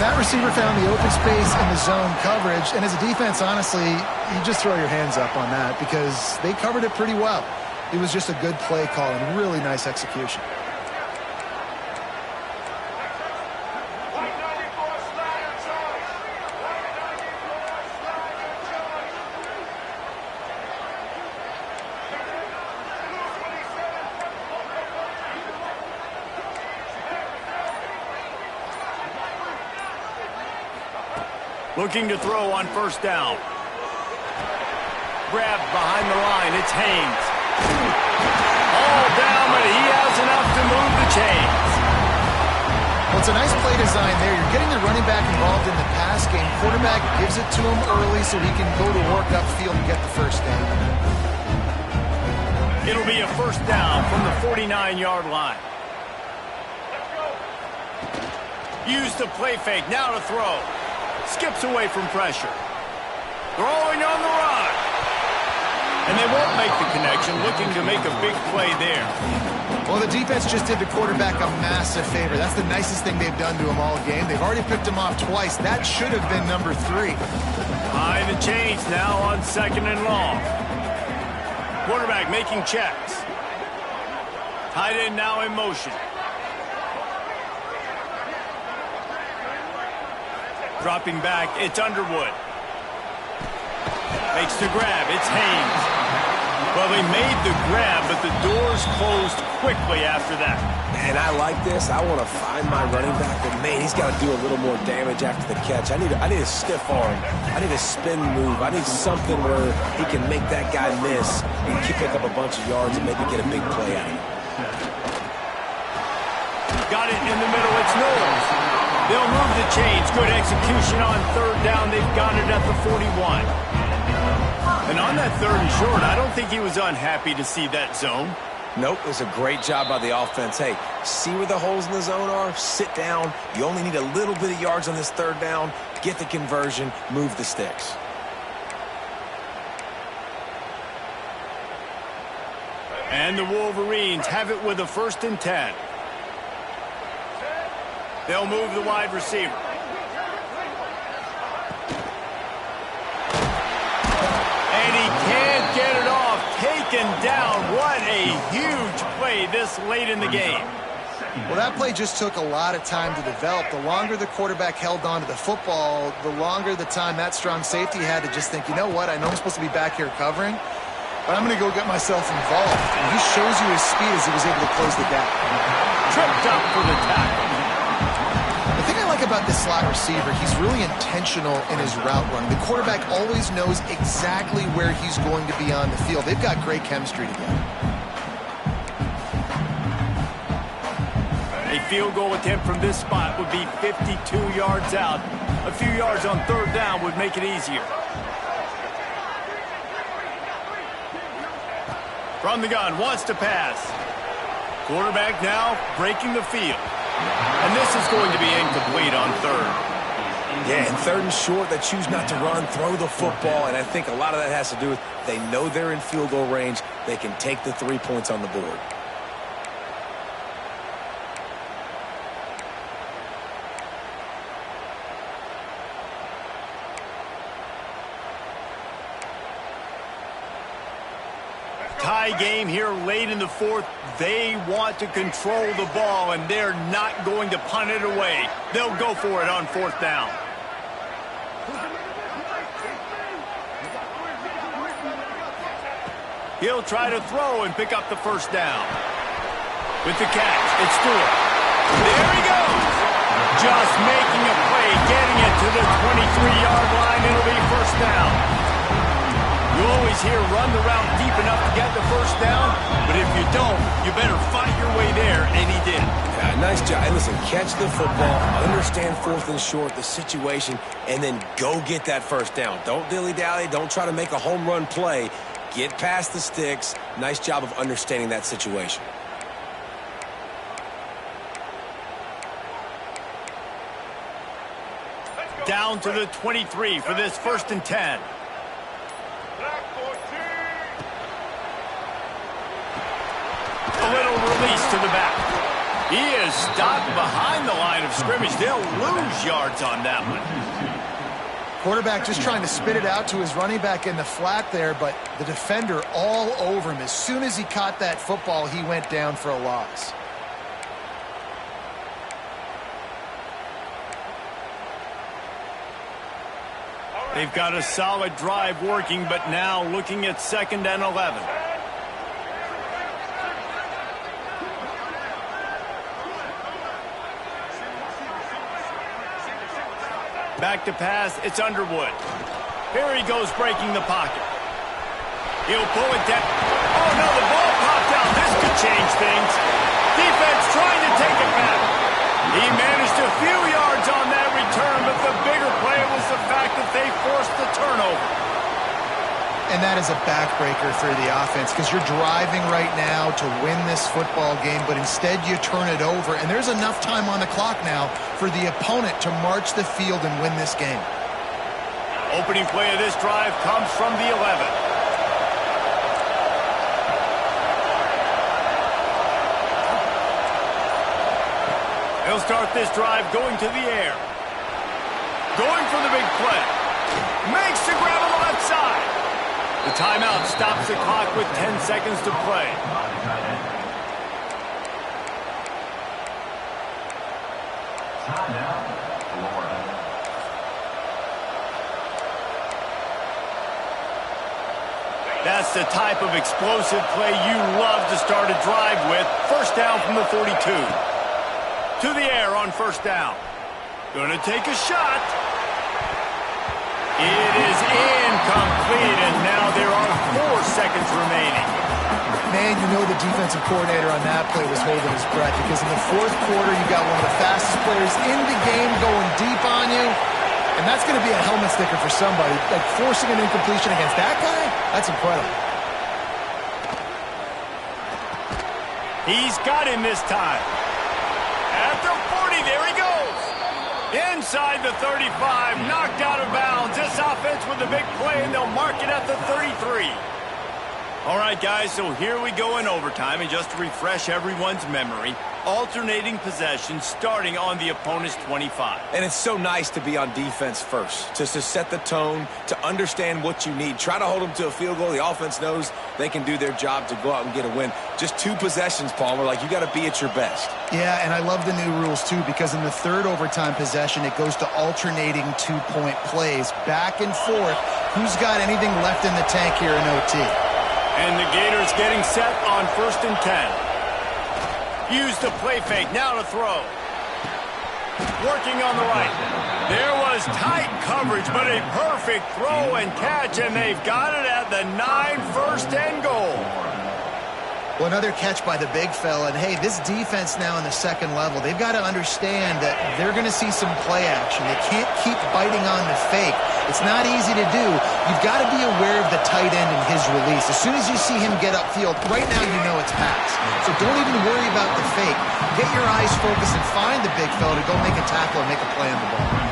That receiver found the open space in the zone coverage, and as a defense, honestly, you just throw your hands up on that because they covered it pretty well. It was just a good play call and really nice execution. Looking to throw on first down. Grab behind the line. It's Haynes. All down, but he has enough to move the chains. Well, it's a nice play design there. You're getting the running back involved in the pass game. Quarterback gives it to him early so he can go to work upfield and get the first down. It'll be a first down from the 49-yard line. Use the play fake. Now to throw. Skips away from pressure. Throwing on the run. And they won't make the connection, looking to make a big play there. Well, the defense just did the quarterback a massive favor. That's the nicest thing they've done to him all game. They've already picked him off twice. That should have been number 3. Behind the chains now on second and long. Quarterback making checks. Tight end now in motion. Dropping back, it's Underwood. Makes the grab, it's Haynes. Well, they made the grab, but the doors closed quickly after that. Man, I like this. I want to find my running back, but man, he's got to do a little more damage after the catch. I need a stiff arm. I need a spin move. I need something where he can make that guy miss and pick up a bunch of yards and maybe get a big play out of it. Got it in the middle, it's Knowles. They'll move the chains. Good execution on third down. They've got it at the 41. And on that third and short, I don't think he was unhappy to see that zone. Nope, it was a great job by the offense. Hey, see where the holes in the zone are? Sit down. You only need a little bit of yards on this third down. Get the conversion. Move the sticks. And the Wolverines have it with a 1st and 10. They'll move the wide receiver. And he can't get it off. Taken down. What a huge play this late in the game. Well, that play just took a lot of time to develop. The longer the quarterback held on to the football, the longer the time that strong safety had to just think, you know what, I know I'm supposed to be back here covering, but I'm going to go get myself involved. And he shows you his speed as he was able to close the gap. Tripped up for the tackle. The thing I like about this slot receiver, he's really intentional in his route run. The quarterback always knows exactly where he's going to be on the field. They've got great chemistry together. A field goal attempt from this spot would be 52 yards out. A few yards on third down would make it easier. From the gun, wants to pass. Quarterback now breaking the field. And this is going to be incomplete on third. Yeah, and third and short, they choose not to run, throw the football, and I think a lot of that has to do with they know they're in field goal range. They can take the 3 points on the board. Tie game here late in the 4th. They want to control the ball, and they're not going to punt it away. They'll go for it on 4th down. He'll try to throw and pick up the first down. With the catch, it's Stewart. There he goes. Just making a play, getting it to the 23-yard line. It'll be first down. You always hear run the route deep enough to get the first down, but if you don't, you better fight your way there, and he did. Yeah, nice job. And listen, catch the football, understand 4th and short, the situation, and then go get that first down. Don't dilly-dally. Don't try to make a home run play. Get past the sticks. Nice job of understanding that situation. Down to the 23 for this 1st and 10. release to the back. He is stopped behind the line of scrimmage. They'll lose yards on that one. Quarterback just trying to spit it out to his running back in the flat there, but the defender all over him. As soon as he caught that football, he went down for a loss. They've got a solid drive working, but now looking at 2nd and 11. Back to pass, it's Underwood. Here he goes breaking the pocket. He'll pull it down. Oh no, the ball popped out. This could change things. Defense trying to take it back. He managed a few yards on that return, but the bigger play was the fact that they forced the turnover. And that is a backbreaker for the offense because you're driving right now to win this football game, but instead you turn it over, and there's enough time on the clock now for the opponent to march the field and win this game. Opening play of this drive comes from the 11. He'll start this drive going to the air. Going for the big play. Makes the grab on the left side. The timeout stops the clock with 10 seconds to play. That's the type of explosive play you love to start a drive with. First down from the 42. To the air on first down. Gonna take a shot. It is incomplete, and now there are 4 seconds remaining. Man, you know the defensive coordinator on that play was holding his breath because in the 4th quarter, you got one of the fastest players in the game going deep on you, and that's going to be a helmet sticker for somebody. Like forcing an incompletion against that guy, that's incredible. He's got him this time. At the 40, there he goes. Inside the 35, knocked out of bounds. This offense with a big play, and they'll mark it at the 33. All right, guys, so here we go in overtime, and just to refresh everyone's memory, alternating possession starting on the opponent's 25. And it's so nice to be on defense first, just to set the tone, to understand what you need. Try to hold them to a field goal. The offense knows they can do their job to go out and get a win. Just 2 possessions, Palmer. Like, you got to be at your best. Yeah, and I love the new rules, too, because in the 3rd overtime possession, it goes to alternating 2-point plays. Back and forth. Who's got anything left in the tank here in OT? And the Gators getting set on 1st and 10. Use the play fake, now to throw. Working on the right. There was tight coverage, but a perfect throw and catch, and they've got it at the 9, 1st and goal. Well, another catch by the big fella. And, hey, this defense now in the 2nd level, they've got to understand that they're going to see some play action. They can't keep biting on the fake. It's not easy to do. You've got to be aware of the tight end and his release. As soon as you see him get upfield, right now you know it's pass. So don't even worry about the fake. Get your eyes focused and find the big fella to go make a tackle and make a play on the ball.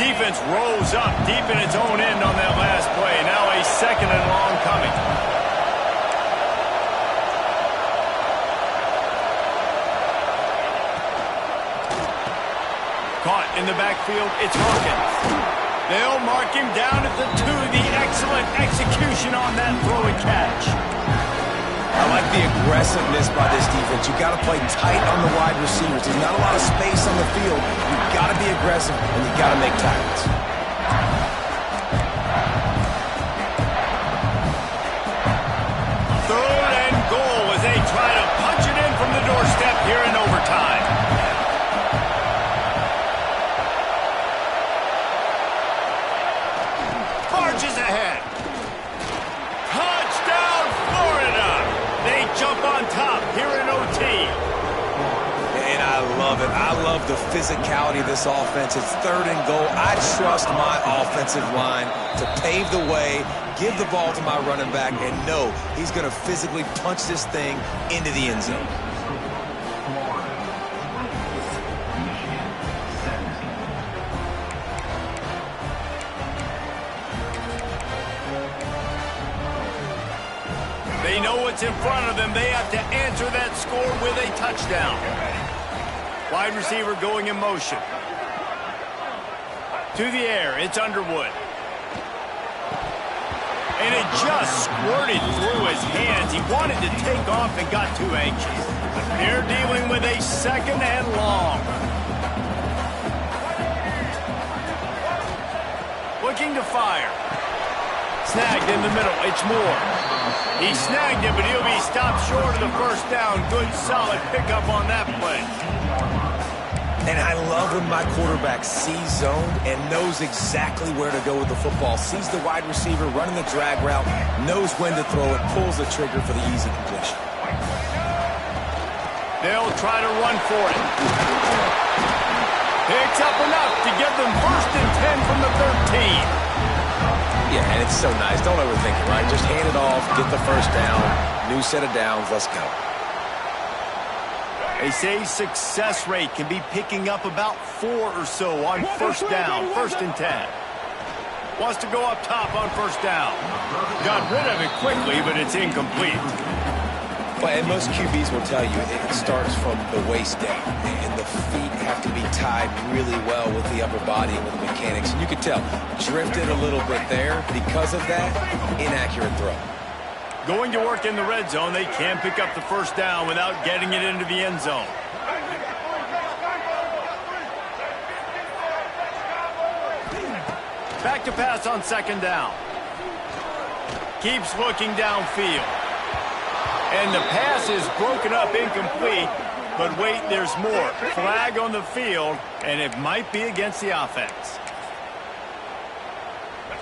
Defense rose up deep in its own end on that last play. Now a 2nd and long coming. Caught in the backfield, it's Hawkins. They'll mark him down at the 2. The excellent execution on that throw and catch. I like the aggressiveness by this defense. You've got to play tight on the wide receivers. There's not a lot of space on the field. You've got to be aggressive, and you've got to make tackles. Third and goal as they try to punch it in from the doorstep here in overtime. Marches ahead. Touchdown, Florida. They jump on top here in OT. And I love it. I love love the physicality of this offense. It's 3rd and goal. I trust my offensive line to pave the way, give the ball to my running back, and know he's going to physically punch this thing into the end zone. They know what's in front of them. They have to answer that score with a touchdown. Wide receiver going in motion. To the air, it's Underwood. And it just squirted through his hands. He wanted to take off and got too anxious. They're dealing with a 2nd and long. Looking to fire. Snagged in the middle. It's Moore. He snagged it, but he'll be stopped short of the 1st down. Good, solid pickup on that play. And I love when my quarterback sees zone and knows exactly where to go with the football. Sees the wide receiver running the drag route, knows when to throw it, pulls the trigger for the easy completion. They'll try to run for it. Picks up enough to give them 1st and 10 from the 13. Yeah, and it's so nice. Don't overthink it, right? Just hand it off, get the 1st down, new set of downs, let's go. They say success rate can be picking up about 4 or so on 1st down, 1st and 10. Wants to go up top on 1st down. Got rid of it quickly, but it's incomplete. Well, and most QBs will tell you it starts from the waist down, and the feet have to be tied really well with the upper body and with the mechanics. And you could tell, drifted a little bit there. Because of that, inaccurate throw. Going to work in the red zone, they can pick up the 1st down without getting it into the end zone. Back to pass on 2nd down. Keeps looking downfield. And the pass is broken up, incomplete. But wait, there's more. Flag on the field, and it might be against the offense.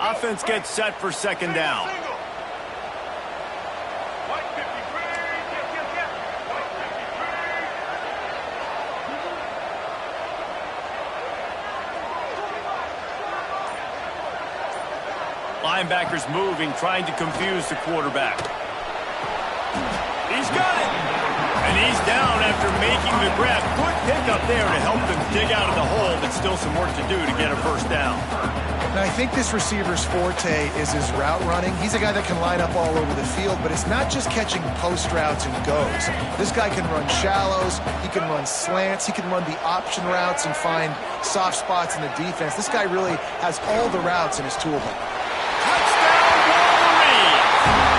Offense gets set for 2nd down. Linebackers moving, trying to confuse the quarterback. He's got it. And he's down after making the grab. Good pickup there to help them dig out of the hole, but still some work to do to get a 1st down. Now, I think this receiver's forte is his route running. He's a guy that can line up all over the field, but it's not just catching post routes and goes. This guy can run shallows, he can run slants, he can run the option routes and find soft spots in the defense. This guy really has all the routes in his toolbox. Touchdown, Wolverines!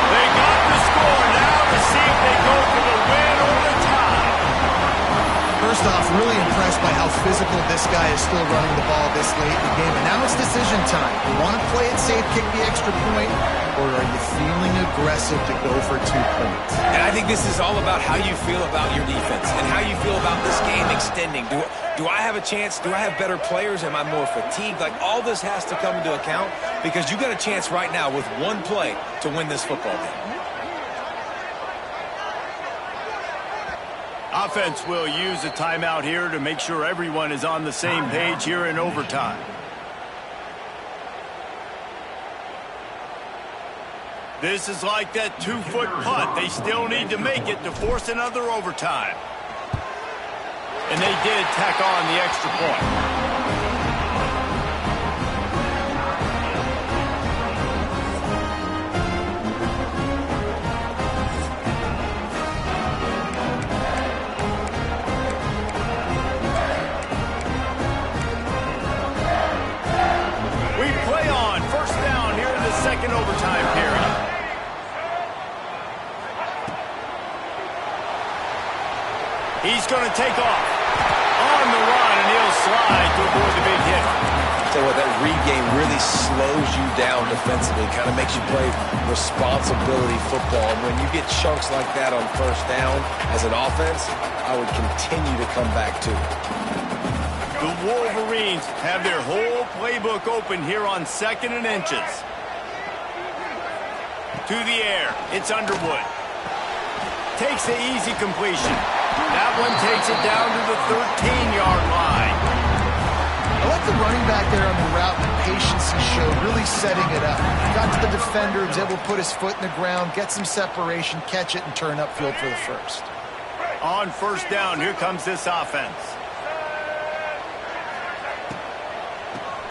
They got the score. Now to see if they go for the win or the tie. First off, really impressed by how physical this guy is still running the ball this late in the game. And now it's decision time. You want to play it safe, kick the extra point, or are you feeling aggressive to go for 2 points? And I think this is all about how you feel about your defense and how you feel about this game extending. Do I have a chance? Do I have better players? Am I more fatigued? Like, all this has to come into account because you got a chance right now with 1 play to win this football game. Offense will use a timeout here to make sure everyone is on the same page here in overtime. This is like that 2-foot putt. They still need to make it to force another overtime. And they did tack on the extra point. Second overtime period. He's going to take off on the run, and he'll slide to avoid the big hit. Tell you what, that read game really slows you down defensively, kind of makes you play responsibility football. And when you get chunks like that on 1st down as an offense, I would continue to come back to it. The Wolverines have their whole playbook open here on 2nd and inches. To the air, it's Underwood. Takes the easy completion. That one takes it down to the 13-yard line. I like the running back there on the route and the patience he showed, really setting it up. Got to the defender, was able to put his foot in the ground, get some separation, catch it, and turn upfield for the first. On first down, here comes this offense.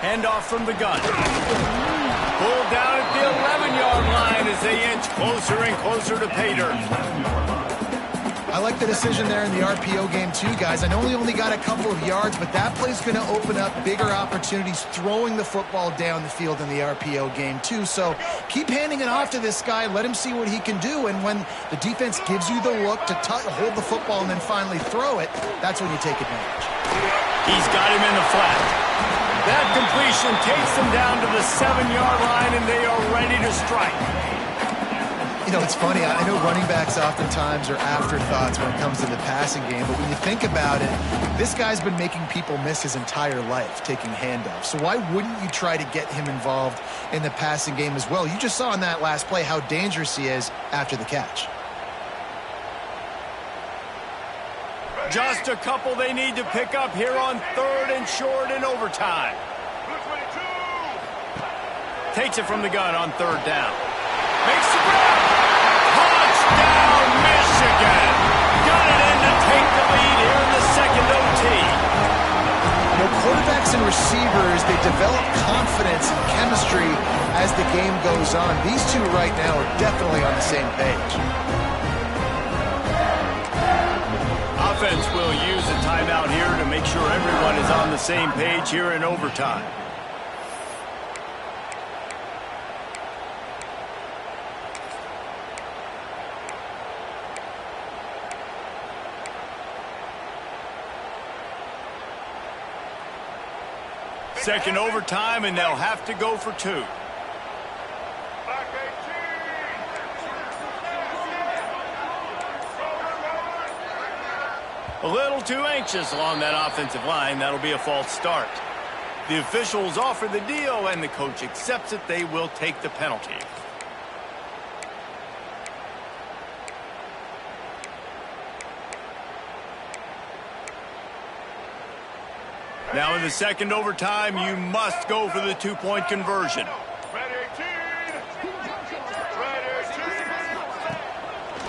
Handoff from the gun. Pulled down at the 11-yard line as they inch closer and closer to pay dirt. I like the decision there in the RPO game too, guys. I know he only got a couple of yards, but that play's going to open up bigger opportunities throwing the football down the field in the RPO game too. So keep handing it off to this guy. Let him see what he can do. And when the defense gives you the look to hold the football and then finally throw it, that's when you take advantage. He's got him in the flat. That completion takes them down to the 7-yard line, and they are ready to strike. You know, it's funny. I know running backs oftentimes are afterthoughts when it comes to the passing game, but when you think about it, this guy's been making people miss his entire life taking handoffs. So why wouldn't you try to get him involved in the passing game as well? You just saw in that last play how dangerous he is after the catch. Just a couple they need to pick up here on 3rd and short in overtime. Takes it from the gun on 3rd down. Makes the grab. Touchdown, Michigan. Got it in to take the lead here in the second OT. You know, quarterbacks and receivers, they develop confidence and chemistry as the game goes on. These two right now are definitely on the same page. Offense will use a timeout here to make sure everyone is on the same page here in overtime. Second overtime, and they'll have to go for 2. A little too anxious along that offensive line. That'll be a false start. The officials offer the deal, and the coach accepts it. They will take the penalty. Now in the second overtime, you must go for the 2-point conversion.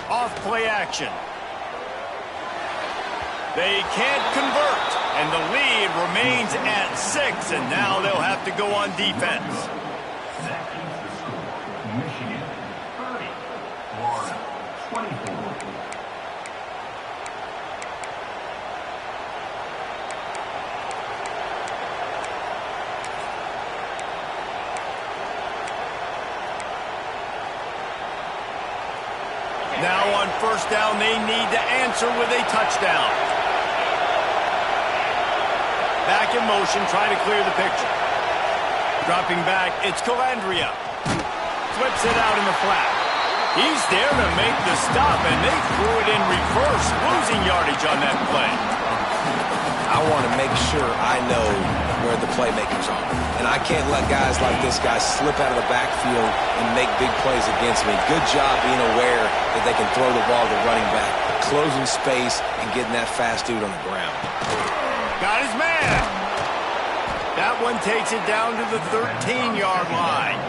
Off play action. They can't convert, and the lead remains at 6, and now they'll have to go on defense. Michigan 30, Florida 24. Now on first down, they need to answer with a touchdown. Back in motion, trying to clear the picture. Dropping back, it's Calandria. Flips it out in the flat. He's there to make the stop, and they threw it in reverse, losing yardage on that play. I want to make sure I know where the playmakers are. And I can't let guys like this guy slip out of the backfield and make big plays against me. Good job being aware that they can throw the ball to the running back, closing space, and getting that fast dude on the ground. Got his man. That one takes it down to the 13-yard line.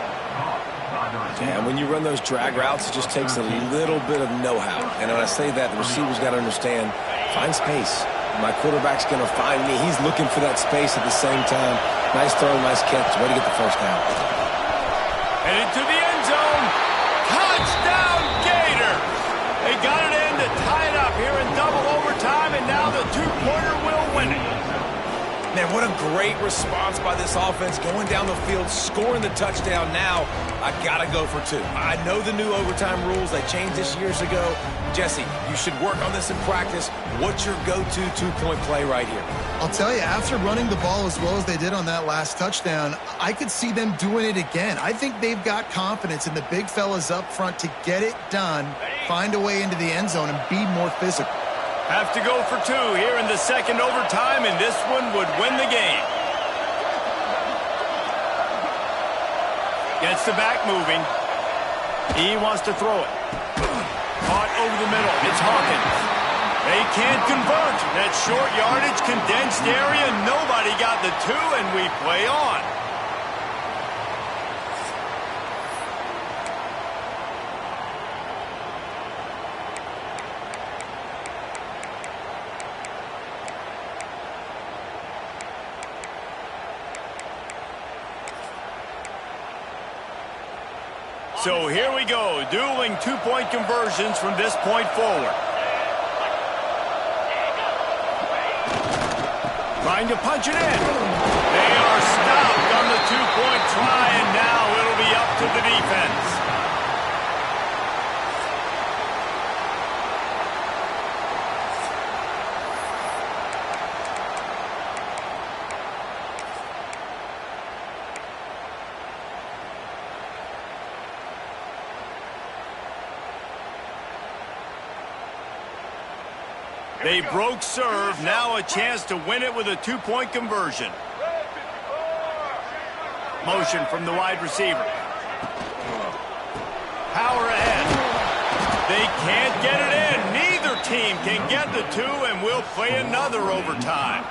And when you run those drag routes, it just takes a little bit of know-how. And when I say that, the receiver's got to understand, find space. My quarterback's going to find me. He's looking for that space at the same time. Nice throw, nice catch. Way to get the first down. And into the end zone. Touchdown, Gators. They got it in to tie it up here in double overtime, and now the 2-pointer will win it. Man, what a great response by this offense. Going down the field, scoring the touchdown. Now, I got to go for 2. I know the new overtime rules. They changed this years ago. Jesse, you should work on this in practice. What's your go-to 2-point play right here? I'll tell you, after running the ball as well as they did on that last touchdown, I could see them doing it again. I think they've got confidence in the big fellas up front to get it done, find a way into the end zone, and be more physical. Have to go for 2 here in the second overtime, and this one would win the game. Gets the back moving. He wants to throw it. Caught over the middle. It's Hawkins. They can't convert. That short yardage, condensed area, nobody got the 2, and we play on. So here we go, dueling 2-point conversions from this point forward. Trying to punch it in. They are stopped on the 2-point try, and now it'll be up to the defense. They broke serve, now a chance to win it with a 2-point conversion. Motion from the wide receiver. Power ahead. They can't get it in. Neither team can get the 2, and we'll play another overtime.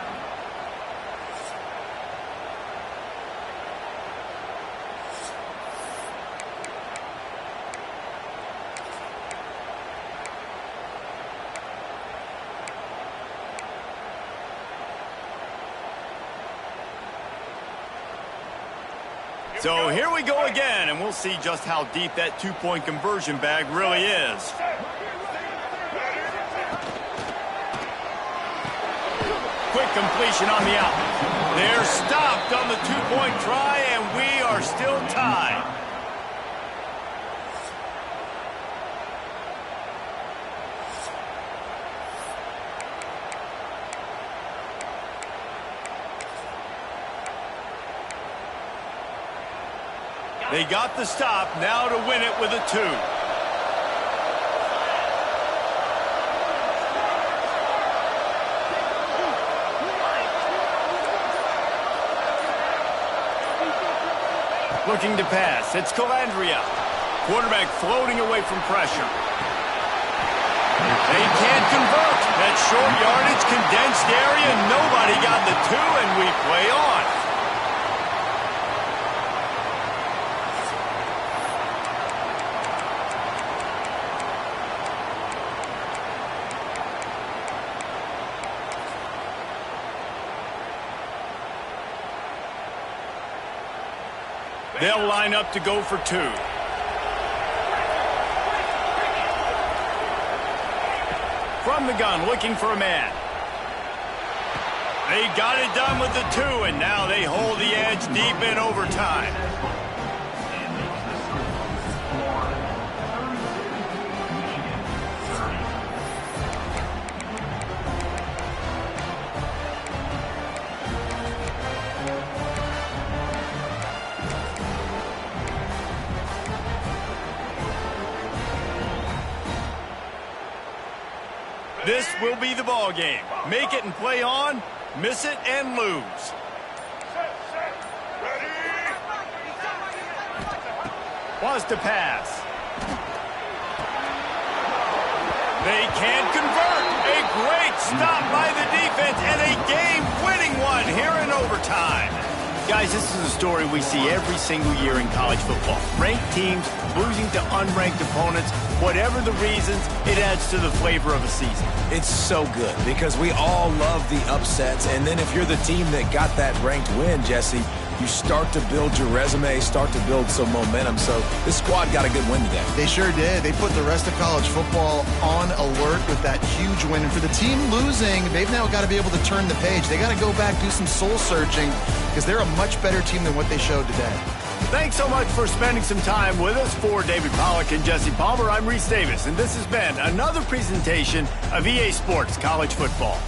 So here we go again, and we'll see just how deep that 2-point conversion bag really is. Quick completion on the out. They're stopped on the 2-point try, and we are still tied. They got the stop, now to win it with a 2. Looking to pass, it's Calandria. Quarterback floating away from pressure. They can't convert. That short yardage, condensed area, nobody got the 2, and we play on. They'll line up to go for 2. From the gun, looking for a man. They got it done with the 2, and now they hold the edge deep in overtime. This will be the ball game. Make it and play on, miss it and lose. Was to pass. They can't convert. A great stop by the defense and a game-winning one here in overtime. Guys, this is a story we see every single year in college football. Ranked teams losing to unranked opponents. Whatever the reasons, it adds to the flavor of a season. It's so good because we all love the upsets. And then if you're the team that got that ranked win, Jesse, you start to build your resume, start to build some momentum. So this squad got a good win today. They sure did. They put the rest of college football on alert with that huge win. And for the team losing, they've now got to be able to turn the page. They got to go back, do some soul searching, because they're a much better team than what they showed today. Thanks so much for spending some time with us. For David Pollack and Jesse Palmer, I'm Reese Davis, and this has been another presentation of EA Sports College Football.